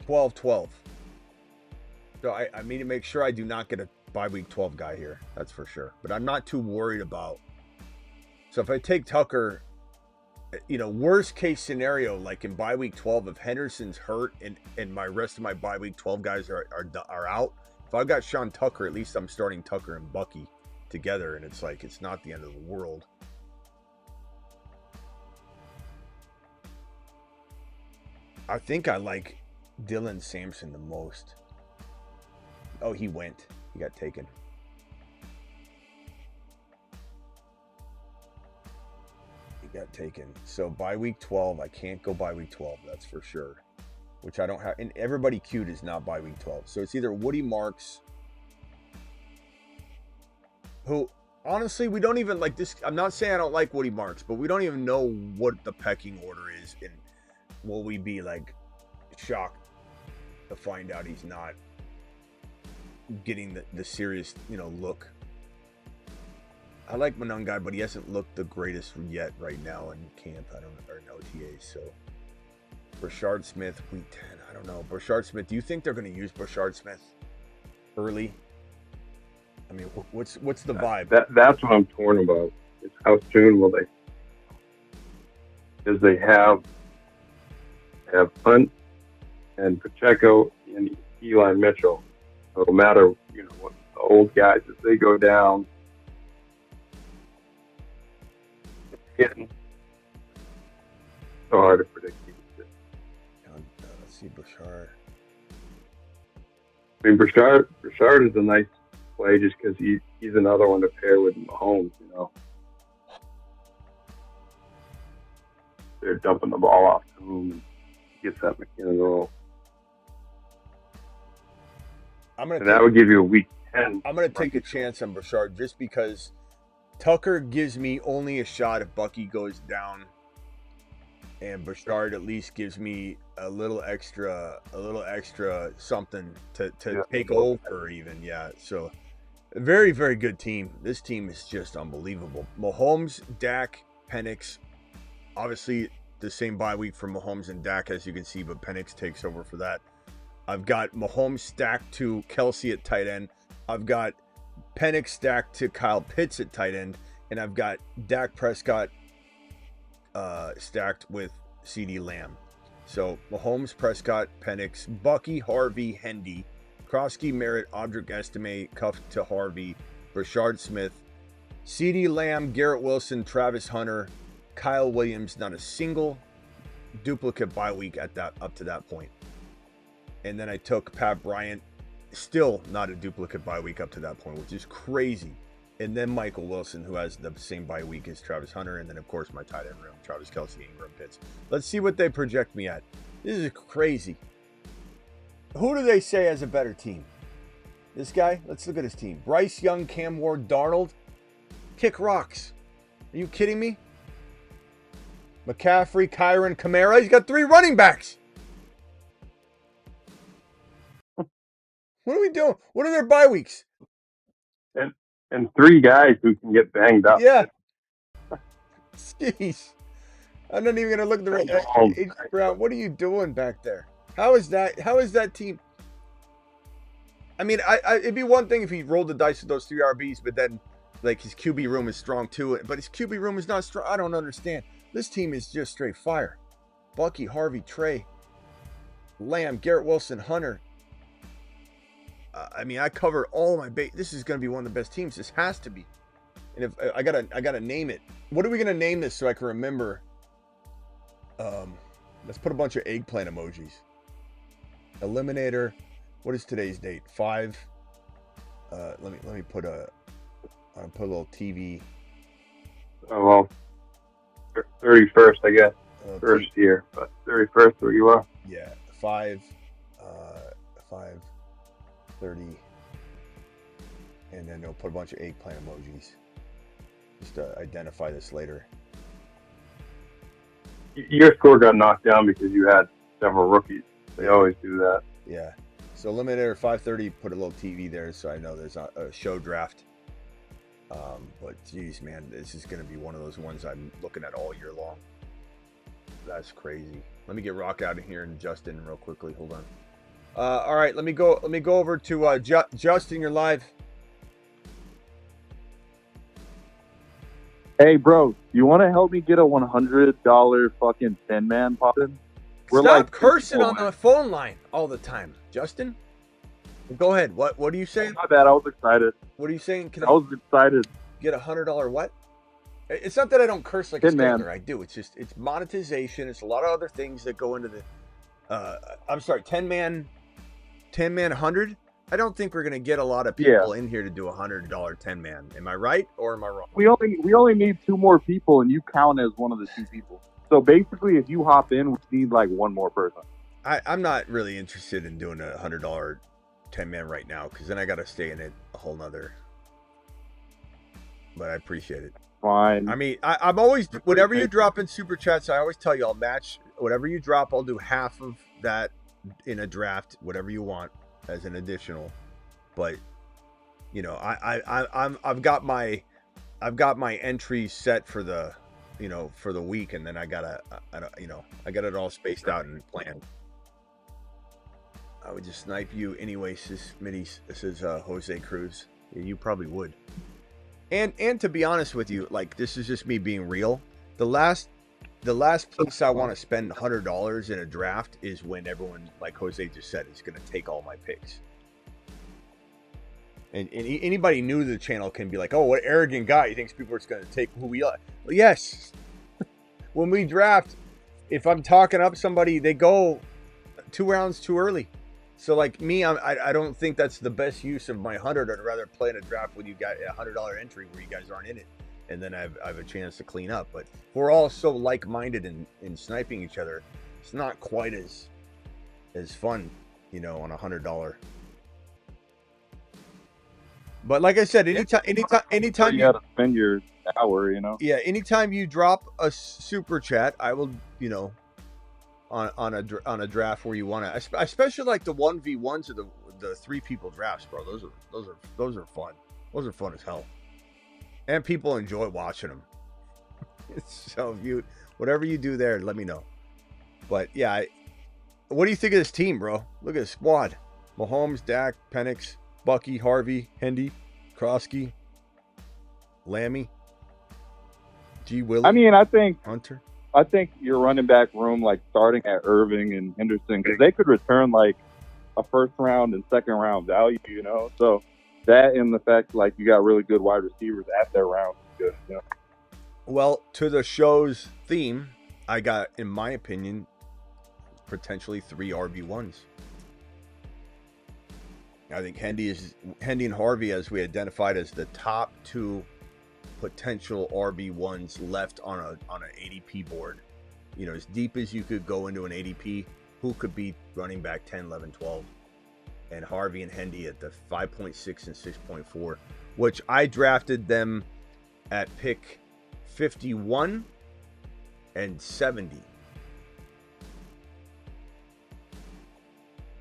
12, 12. So I need to make sure I do not get a bye week 12 guy here. That's for sure. But I'm not too worried about. So if I take Tucker, worst case scenario, like in bye week 12, if Henderson's hurt and my rest of my bye week 12 guys are out, if I've got Sean Tucker, at least I'm starting Tucker and Bucky together, and it's not the end of the world. I think I like Dylan Sampson the most. Oh, he got taken. Got taken. So by week 12, I can't go by week 12. That's for sure. Which I don't have. And everybody queued is not by week 12. So it's either Woody Marks, who honestly we don't even like this. I'm not saying I don't like Woody Marks, but we don't even know what the pecking order is. And will we be like shocked to find out he's not getting the serious look? I like Monungai, but he hasn't looked the greatest yet right now in camp. Or in OTAs. So Brashard Smith, week 10. I don't know. Brashard Smith. Do you think they're going to use Brashard Smith early? I mean, what's the vibe? That's what I'm torn about. Is how soon will they? Because they have Hunt and Pacheco and Eli Mitchell. No matter what the old guys, if they go down. It's so hard to predict. Let's see, Brashard. I mean, Brashard is a nice play just because he's another one to pair with Mahomes. They're dumping the ball off to him and he gets that McKinnon role. And that would give you a week 10. I'm going to take a chance on Brashard just because Tucker gives me only a shot if Bucky goes down, and Bouchard at least gives me a little extra something to take over even. Yeah, so a very, very good team. This team is just unbelievable. Mahomes, Dak, Penix, obviously the same bye week for Mahomes and Dak, as you can see, but Penix takes over for that. I've got Mahomes stacked to Kelsey at tight end. I've got Penix stacked to Kyle Pitts at tight end. And I've got Dak Prescott stacked with CD Lamb. So Mahomes, Prescott, Penix, Bucky, Harvey, Hendy, Krosky, Merritt, Audric Estime, Cuff to Harvey, Rashard Smith, CD Lamb, Garrett Wilson, Travis Hunter, Kyle Williams. Not a single duplicate bye week at that up to that point. And then I took Pat Bryant, still not a duplicate bye week up to that point, which is crazy. And then Michael Wilson, who has the same bye week as Travis Hunter. And then, of course, my tight end room, Travis Kelsey, Ingram, Pitts. Let's see what they project me at. This is crazy. Who do they say has a better team? This guy? Let's look at his team. Bryce Young, Cam Ward, Darnold. Kick rocks. Are you kidding me? McCaffrey, Kyron, Kamara. He's got 3 running backs. What are we doing? What are their bye weeks? And 3 guys who can get banged up. Yeah. Jeez. I'm not even going to look at the right. Brown, what are you doing back there? How is that team? I mean, it'd be one thing if he rolled the dice with those 3 RBs, but then like his QB room is strong too. But his QB room is not strong. I don't understand. This team is just straight fire. Bucky, Harvey, Trey, Lamb, Garrett Wilson, Hunter. I mean, I covered all my base. This is going to be one of the best teams. This has to be. And if I gotta name it. What are we gonna name this so I can remember? Let's put a bunch of eggplant emojis. Eliminator. What is today's date? 5. Let me put a little TV. Oh well, 31st, I guess. First year, but 31st where you are. Yeah, 5:30, and then they'll put a bunch of eggplant emojis just to identify this later. Your score got knocked down because you had several rookies. They always do that. Yeah. So Eliminator 5:30, put a little TV there so I know there's a show draft. But geez, man, this is going to be one of those ones I'm looking at all year long. That's crazy. Let me get Rock out of here and Justin real quickly. Hold on. All right, let me go over to Justin. You're live. Hey, bro, you want to help me get a $100 fucking 10-man poppin'? Stop cursing on the phone line all the time, Justin. Go ahead. What are you saying? My bad. I was excited. What are you saying? I was excited. Get $100 what? It's not that I don't curse like a stinger. I do. It's just it's monetization. It's a lot of other things that go into the. I'm sorry, 10-man 100. I don't think we're gonna get a lot of people in here to do $100 10-man. Am I right or am I wrong? We only need 2 more people, and you count as one of the 2 people. So basically, if you hop in, we need like 1 more person. I'm not really interested in doing a $100 10-man right now because then I got to stay in it a whole nother. But I appreciate it. Fine. I mean, I'm always, whatever you drop in super chats, I always tell you I'll match whatever you drop. I'll do half of that in a draft, whatever you want as an additional. But you know, I've got my entry set for the, you know, for the week, and then I got it all spaced out and planned. I would just snipe you anyway, Smitty. This is Jose Cruz. Yeah, you probably would. And to be honest with you, like, this is just me being real. The last place I want to spend $100 in a draft is when everyone, like Jose just said, is going to take all my picks. And anybody new to the channel can be like, oh, what arrogant guy. He thinks people are just going to take who we are. Well, yes. When we draft, if I'm talking up somebody, they go 2 rounds too early. So like me, I don't think that's the best use of my 100. I'd rather play in a draft with you guys, a $100 entry where you guys aren't in it. And then I have a chance to clean up. But we're all so like-minded in sniping each other. It's not quite as fun, you know, on a $100. But like I said, anytime you got to spend your hour, you know. Yeah, anytime you drop a super chat, I will, you know, on a draft where you want to. I especially like the 1v1s or the 3 people drafts, bro. Those are fun. Those are fun as hell, and people enjoy watching them. So if you whatever you do there, let me know. But yeah, what do you think of this team, bro? Look at the squad: Mahomes, Dak, Penix, Bucky, Harvey, Hendy, Krosky, Lammy, G. Willie. I mean, I think Hunter. your running back room, like starting at Irving and Henderson, because they could return like a first round and second round value, you know. So that and the fact like you got really good wide receivers at their round is good. You know? Well, to the show's theme, I got, in my opinion, potentially 3 RB1s. I think Hendy and Harvey, as we identified, as the top 2 potential RB1s left on an ADP board. You know, as deep as you could go into an ADP, who could be running back 10, 11, 12? And Harvey and Hendy at the 5.6 and 6.4, which I drafted them at pick 51 and 70.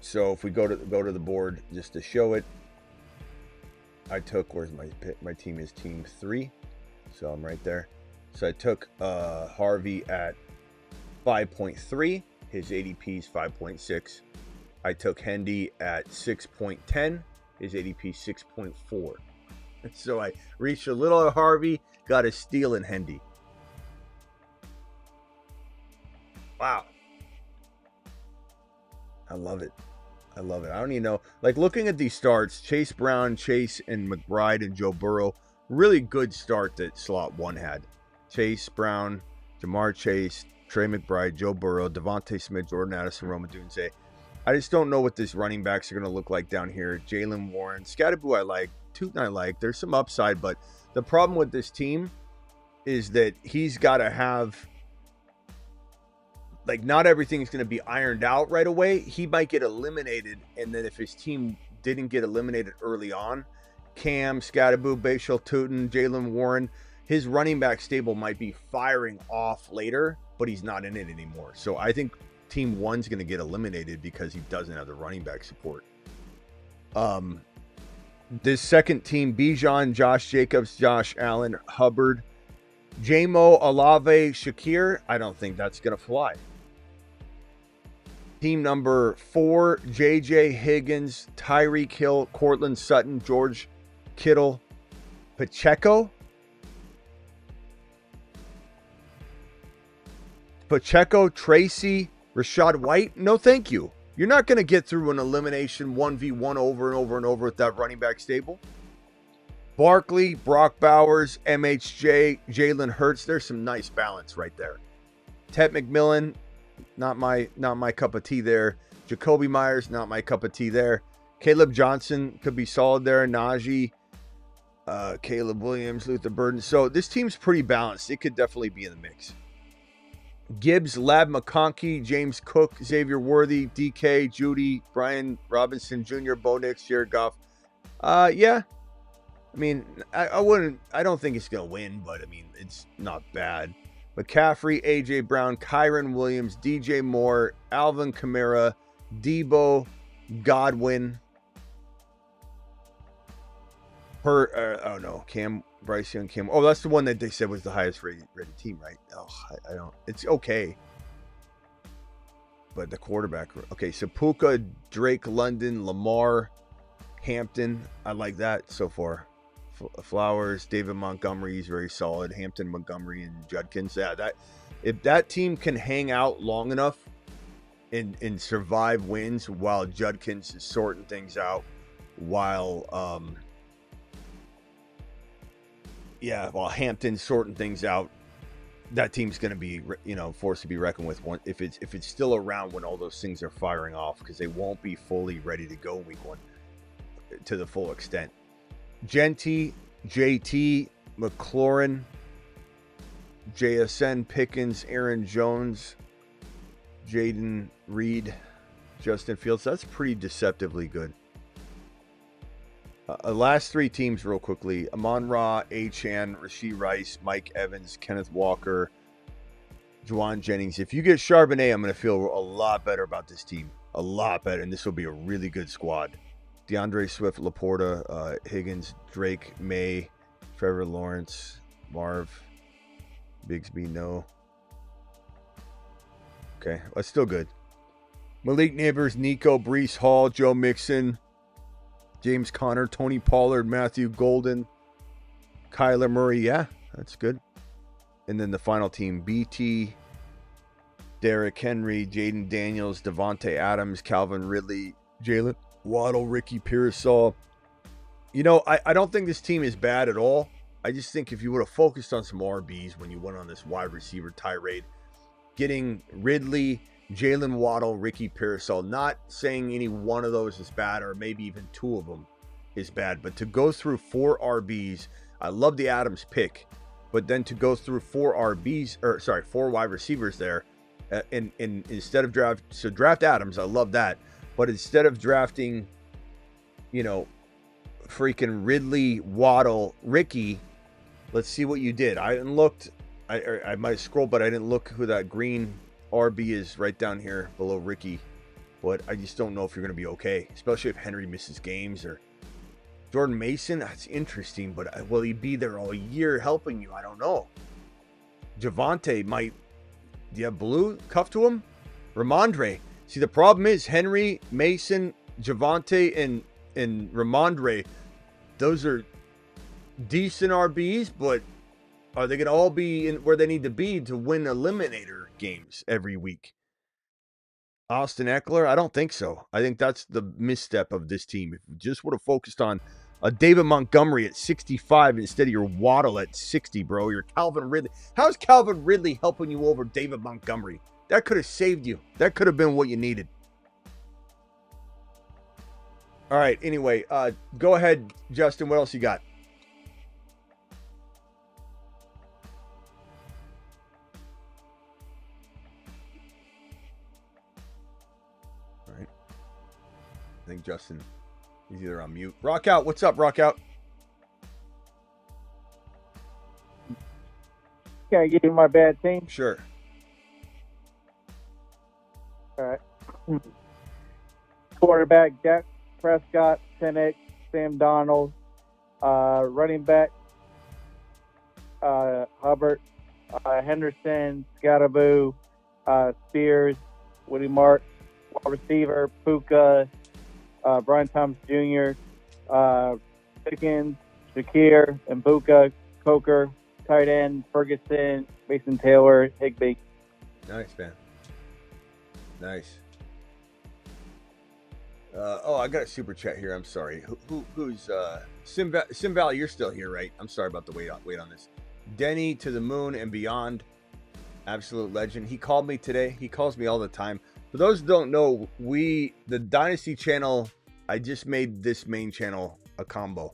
So if we go to the board just to show it, I took, where's my team is team 3, so I'm right there. So I took Harvey at 5.3, his ADP is 5.6. I took Hendy at 6.10, his ADP 6.4. So I reached a little at Harvey, got a steal in Hendy. Wow. I love it. I don't even know. Like, looking at these starts, Chase Brown, Chase and McBride and Joe Burrow, really good start that slot 1 had. Chase Brown, Jamar Chase, Trey McBride, Joe Burrow, Devontae Smith, Jordan Addison, Roma Dunze. I just don't know what these running backs are going to look like down here. Jalen Warren, Scatterboo I like, Tootin I like. There's some upside, but the problem with this team is that he's got to have, like, not everything's going to be ironed out right away. He might get eliminated, and then if his team didn't get eliminated early on, Cam, Scatterboo, Bashal, Tootin, Jalen Warren, his running back stable might be firing off later, but he's not in it anymore. So I think team 1's going to get eliminated because he doesn't have the running back support. This second team, Bijan, Josh Jacobs, Josh Allen, Hubbard, Jamo, Olave, Shakir, I don't think that's going to fly. Team number 4, JJ Higgins, Tyreek Hill, Cortland Sutton, George Kittle, Pacheco, Tracy, Rashad White. No, thank you. You're not going to get through an elimination 1v1 over and over and over with that running back stable. Barkley, Brock Bowers, MHJ, Jalen Hurts. There's some nice balance right there. Ted McMillan, not my cup of tea there. Jacoby Myers, not my cup of tea there. Caleb Johnson could be solid there. Najee, Caleb Williams, Luther Burden. So this team's pretty balanced. It could definitely be in the mix. Gibbs, Lab McConkey, James Cook, Xavier Worthy, DK, Judy, Brian Robinson Jr., Bo Nix, Jared Goff. Yeah. I mean, I don't think it's going to win, but I mean, it's not bad. McCaffrey, AJ Brown, Kyron Williams, DJ Moore, Alvin Kamara, Debo, Godwin. Cam, Bryce Young, Cam. Oh, that's the one that they said was the highest rated team, right? Oh, I don't. It's okay. But the quarterback. Okay, so Puka, Drake, London, Lamar, Hampton. I like that so far. Flowers, David Montgomery is very solid. Hampton, Montgomery, and Judkins. Yeah, if that team can hang out long enough and survive wins while Judkins is sorting things out, while Hampton's sorting things out, that team's going to be, forced to be reckoned with. If it's still around when all those things are firing off, because they won't be fully ready to go week 1 to the full extent. Genty, JT, McLaurin, JSN, Pickens, Aaron Jones, Jaden Reed, Justin Fields. That's pretty deceptively good. Last three teams real quickly. Amon Ra, A-Chan, Rashee Rice, Mike Evans, Kenneth Walker, Juwan Jennings. If you get Charbonnet, I'm going to feel a lot better about this team. A lot better. And this will be a really good squad. DeAndre Swift, Laporta, Higgins, Drake, May, Trevor Lawrence, Marv, Bigsby, no. Okay, that's still good. Malik Neighbors, Nico, Brees Hall, Joe Mixon, James Conner, Tony Pollard, Matthew Golden, Kyler Murray. Yeah, that's good. And then the final team, BT, Derrick Henry, Jaden Daniels, Devontae Adams, Calvin Ridley, Jalen Waddle, Ricky Pearsall. You know, I don't think this team is bad at all. I just think if you would have focused on some RBs when you went on this wide receiver tirade, getting Ridley, Jalen Waddle, Ricky Pearsall, not saying any one of those is bad or maybe even two of them is bad, but to go through 4 RBs, I love the Adams pick, but then to go through 4 wide receivers there, and instead of draft Adams, I love that, but instead of drafting, you know, freaking Ridley, Waddle, Ricky, let's see what you did. I might have scrolled, but I didn't look who that green RB is right down here below Ricky. But I just don't know if you're going to be okay, especially if Henry misses games. Or Jordan Mason, that's interesting, but will he be there all year helping you? I don't know. Javonte might. Do you have blue cuff to him? Ramondre. See, the problem is Henry, Mason, Javonte, and Ramondre. Those are decent RBs, but are they going to all be in where they need to be to win Eliminator games every week? Austin Eckler? I don't think so. I think that's the misstep of this team. If you just would have focused on a David Montgomery at 65 instead of your Waddle at 60, bro. Your Calvin Ridley. How's Calvin Ridley helping you over David Montgomery? That could have saved you. That could have been what you needed. All right, anyway, go ahead, Justin. What else you got? All right. I think Justin is either on mute. Rock Out, what's up, Rock Out? Can I give you my bad team? Sure. All right. Quarterback, Dak Prescott, Penix, Sam Donald. Running back, Hubbard, Henderson, Scatterboo, Spears, Woody Marks. Wide receiver, Puka, Brian Thomas Jr., Pickens, Shakir, Mbuka, Coker, tight end, Ferguson, Mason Taylor, Higbee. Nice, man. Nice. I got a super chat here. I'm sorry. Who's Sim Valley? You're still here, right? I'm sorry about the wait on this. Denny to the moon and beyond. Absolute legend. He called me today. He calls me all the time. For those who don't know, the Dynasty channel, I just made this main channel a combo.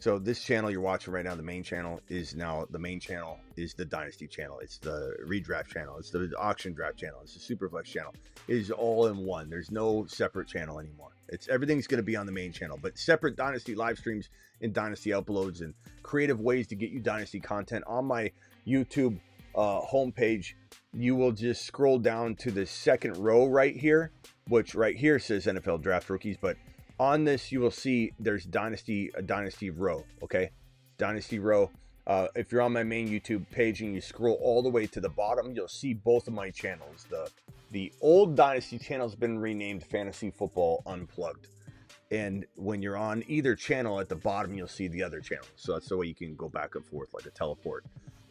So this channel you're watching right now, the main channel is the Dynasty channel. It's the redraft channel. It's the auction draft channel. It's the Superflex channel. It is all in one. There's no separate channel anymore. Everything's going to be on the main channel, but separate Dynasty live streams and Dynasty uploads and creative ways to get you Dynasty content on my YouTube homepage. You will just scroll down to the second row right here, which right here says NFL Draft Rookies, but on this, you will see there's a Dynasty row, okay? Dynasty row. If you're on my main YouTube page and you scroll all the way to the bottom, you'll see both of my channels. The old Dynasty channel has been renamed Fantasy Football Unplugged. And when you're on either channel, at the bottom, you'll see the other channel. So that's the way you can go back and forth like a teleport.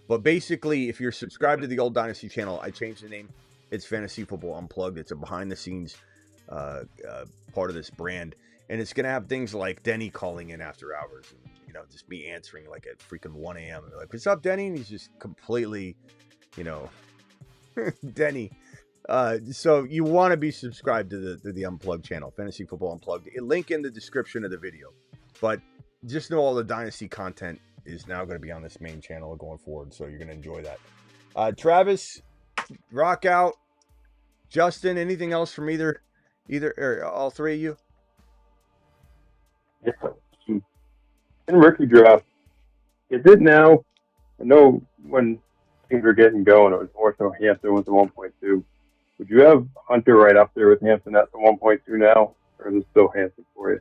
But basically, if you're subscribed to the old Dynasty channel, I changed the name. It's Fantasy Football Unplugged. It's a behind-the-scenes part of this brand. And it's going to have things like Denny calling in after hours. And, just me answering like at freaking 1 a.m. And like, what's up, Denny? And he's just completely, Denny. So you want to be subscribed to the Unplugged channel, Fantasy Football Unplugged. Link in the description of the video. But just know all the Dynasty content is now going to be on this main channel going forward. So you're going to enjoy that. Travis, Rock Out, Justin, anything else from either or all three of you? Yeah. in rookie draft, is it now? I know when things were getting going, it was more so Hampton with the 1.2. Would you have Hunter right up there with Hampton at the 1.2 now, or is it still Hampton for you?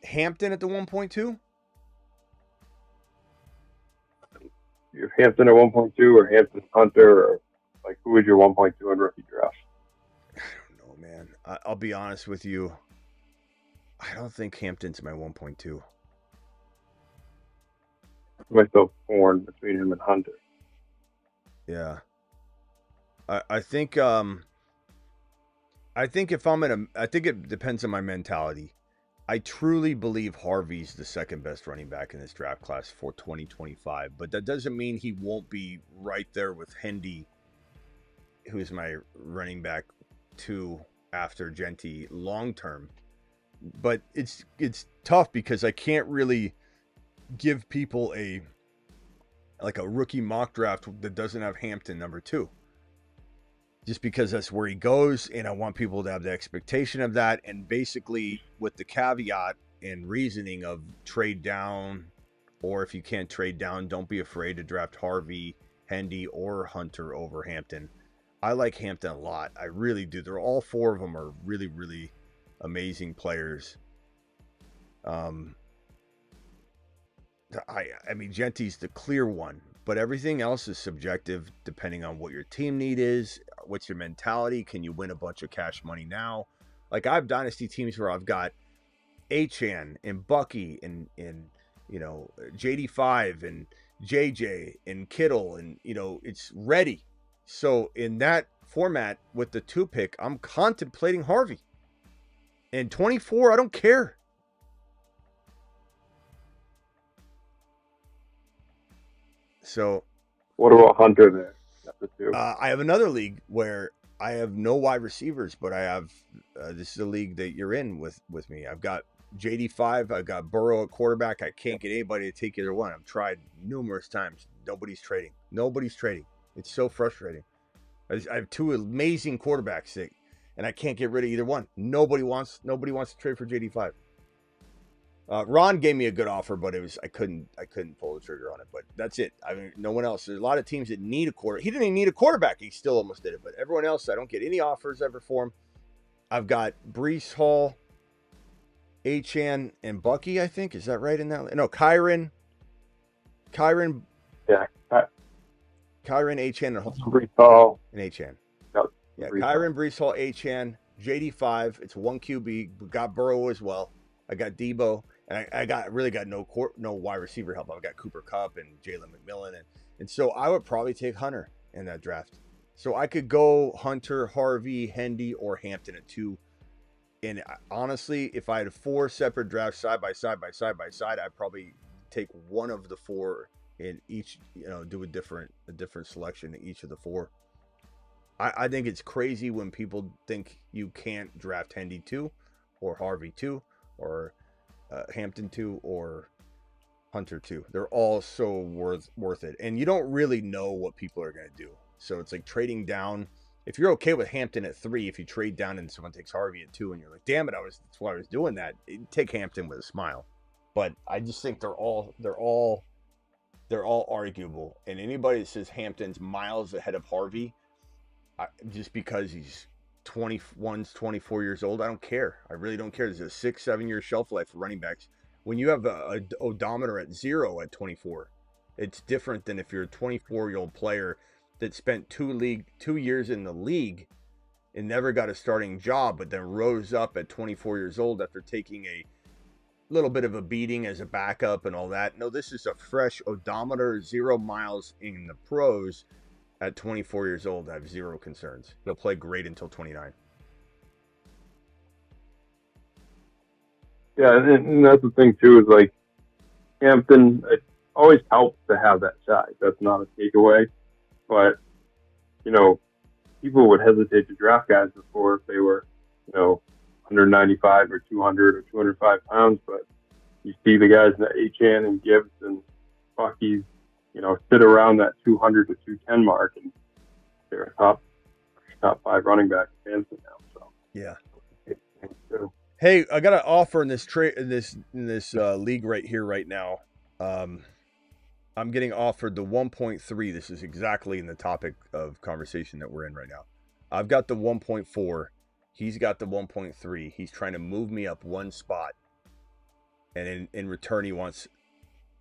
Hampton at the 1.2? You have Hampton at 1.2 or Hampton Hunter, or like who is your 1.2 in rookie draft? I don't know, man. I'll be honest with you. I don't think Hampton's my 1.2. Myself torn between him and Hunter. Yeah. I think if I'm I think it depends on my mentality. I truly believe Harvey's the second best running back in this draft class for 2025, but that doesn't mean he won't be right there with Hendy, who's my running back 2 after Genty long term. But it's tough because I can't really give people a rookie mock draft that doesn't have Hampton number 2. Just because that's where he goes, and I want people to have the expectation of that, and basically with the caveat and reasoning of trade down, or if you can't trade down, don't be afraid to draft Harvey, Hendy, or Hunter over Hampton. I like Hampton a lot. I really do. They're all 4 of them are really, really amazing players. I mean, Genty's the clear one, but everything else is subjective depending on what your team need is. What's your mentality? Can you win a bunch of cash money now? Like, I have dynasty teams where I've got Achan and Bucky and JD5 and JJ and Kittle, and it's ready. So in that format with the 2 pick, I'm contemplating Harvey. And 24, I don't care. So what about Hunter there? I have another league where I have no wide receivers, but I have this is a league that you're in with me. I've got JD5, I've got Burrow at quarterback. I can't get anybody to take either one. I've tried numerous times. Nobody's trading. It's so frustrating. I have 2 amazing quarterbacks, and I can't get rid of either one. Nobody wants to trade for JD5. Ron gave me a good offer, but I couldn't pull the trigger on it. But that's it. I mean, no one else. There's a lot of teams that need a quarter. He didn't even need a quarterback. He still almost did it. But everyone else, I don't get any offers ever for him. I've got Brees Hall, Achan, and Bucky, I think. Is that right in that? No, Kyron. Yeah. Kyron, Achan, and Brees Hall. And Achan. Yep. Yeah, Kyron, Brees Hall, Achan, JD5. It's 1 QB. We got Burrow as well. I got Debo. And I really got no wide receiver help. I've got Cooper Kupp and Jalen McMillan. And so I would probably take Hunter in that draft. So I could go Hunter, Harvey, Hendy, or Hampton at 2. And honestly, if I had 4 separate drafts side by side, I'd probably take one of the 4 in each, do a different selection in each of the 4. I think it's crazy when people think you can't draft Hendy 2 or Harvey 2 or Hampton 2 or Hunter 2. They're all so worth it. And you don't really know what people are going to do. So it's like trading down. If you're okay with Hampton at 3, if you trade down and someone takes Harvey at 2 and you're like, damn it, that's why I was doing that. Take Hampton with a smile. But I just think they're all arguable. And anybody that says Hampton's miles ahead of Harvey, just because he's 24 years old, I don't care. I really don't care. There's a 6-7 year shelf life for running backs. When you have a odometer at 0 at 24, it's different than if you're a 24-year-old player that spent 2 years in the league and never got a starting job, but then rose up at 24 years old after taking a little bit of a beating as a backup and all that. No, this is a fresh odometer, 0 miles in the pros. At 24 years old, I have 0 concerns. He'll play great until 29. Yeah, and that's the thing, too, is like Hampton, it always helps to have that size. That's not a takeaway. But, people would hesitate to draft guys before if they were, 195 or 200 or 205 pounds. But you see the guys in the Achan and Gibbs and Bucky's, sit around that 200 to 210 mark, and they're top 5 running back in fantasy now. So yeah. Hey, I got an offer in this league right here right now. I'm getting offered the 1.3. This is exactly in the topic of conversation that we're in right now. I've got the 1.4. He's got the 1.3. He's trying to move me up one spot. And in return, he wants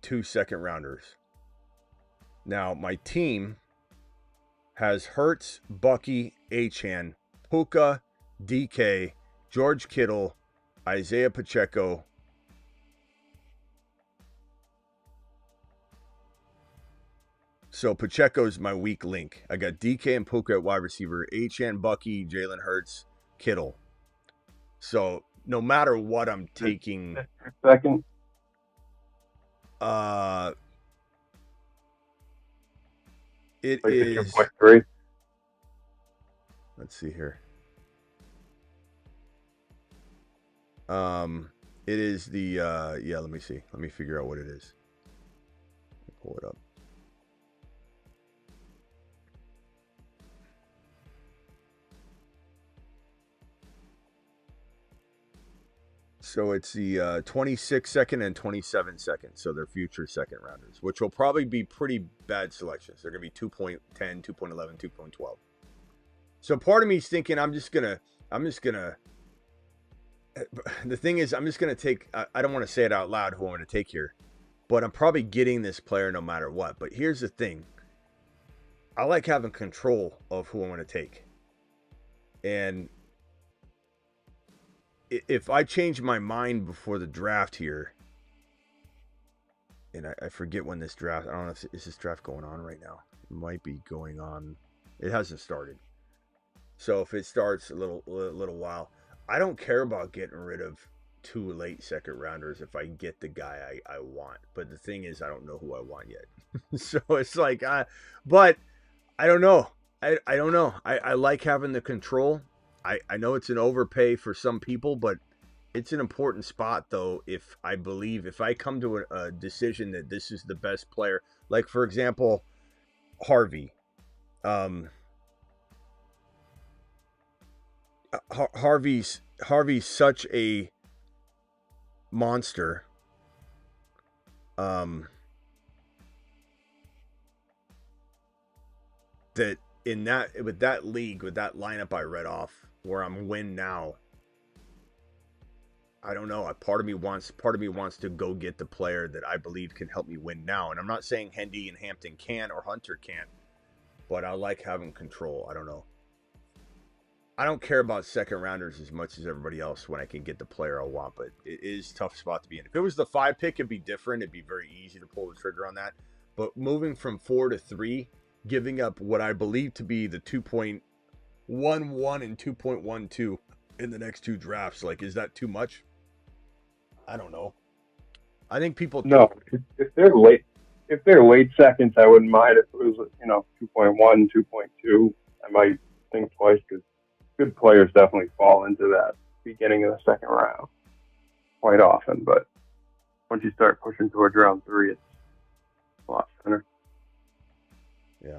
2 second rounders. Now, my team has Hurts, Bucky, Achane, Puka, DK, George Kittle, Isaiah Pacheco. So Pacheco's my weak link. I got DK and Puka at wide receiver, Achane, Bucky, Jalen Hurts, Kittle. So no matter what I'm taking. Second. It Like is 2.3. Let's see here. It is the yeah, let me see. Let me figure out what it is. Pull it up. So it's the 26 second and 27 second. So they're future second rounders, which will probably be pretty bad selections. They're going to be 2.10, 2.11, 2.12. So part of me is thinking I'm just going to, the thing is, I'm just going to take, I don't want to say it out loud who I'm going to take here, but I'm probably getting this player no matter what. But here's the thing. I like having control of who I'm going to take. And if I change my mind before the draft here, and I forget when this draft, I don't know if is this draft going on right now. It might be going on. It hasn't started. So if it starts a little while, I don't care about getting rid of 2 late second rounders if I get the guy I want. But the thing is, I don't know who I want yet. So it's like, but I don't know. I don't know. I like having the control. I know it's an overpay for some people, but it's an important spot, though, if I come to a decision that this is the best player. Like, for example, Harvey. Harvey's such a monster. That with that league, with that lineup I read off, where I'm win now, I don't know. Part of me wants to go get the player that I believe can help me win now. And I'm not saying Hendy and Hampton can or Hunter can't, but I like having control. I don't know. I don't care about second rounders as much as everybody else when I can get the player I want, but it is a tough spot to be in. If it was the 5 pick, it'd be different. It'd be very easy to pull the trigger on that. But moving from 4 to 3, giving up what I believe to be the 2.11 and 2.12 in the next 2 drafts, like, is that too much? I don't know. I think people. No, if they're late seconds, I wouldn't mind. If it was 2.1, 2.2, I might think twice because good players definitely fall into that beginning of the second round quite often. But once you start pushing towards round 3, it's a lot thinner. Yeah.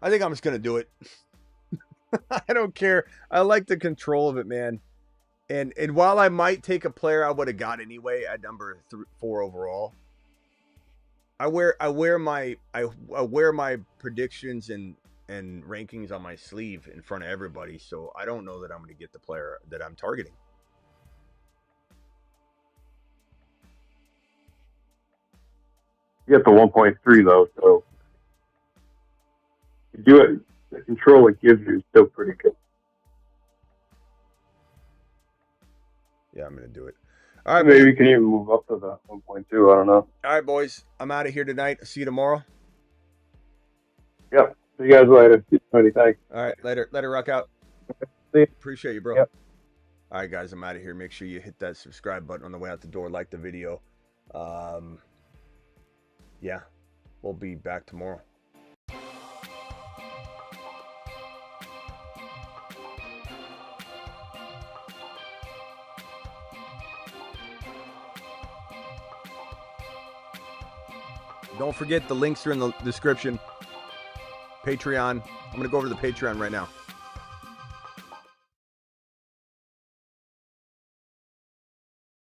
I think I'm just going to do it. I don't care. I like the control of it, man. And while I might take a player I would have got anyway at number 4 overall, I wear my predictions and rankings on my sleeve in front of everybody, so I don't know that I'm going to get the player that I'm targeting. You get the 1.3 though, so you do it. The control it gives you is still pretty good. Yeah, I'm going to do it. All right, maybe you can even move up to the 1.2. I don't know. All right, boys. I'm out of here tonight. I'll see you tomorrow. Yep. See you guys later. Thanks. All right, later. Rock out. See you. Appreciate you, bro. Yep. All right, guys. I'm out of here. Make sure you hit that subscribe button on the way out the door. Like the video. Yeah, we'll be back tomorrow. Don't forget the links are in the description. Patreon. I'm going to go over to the Patreon right now.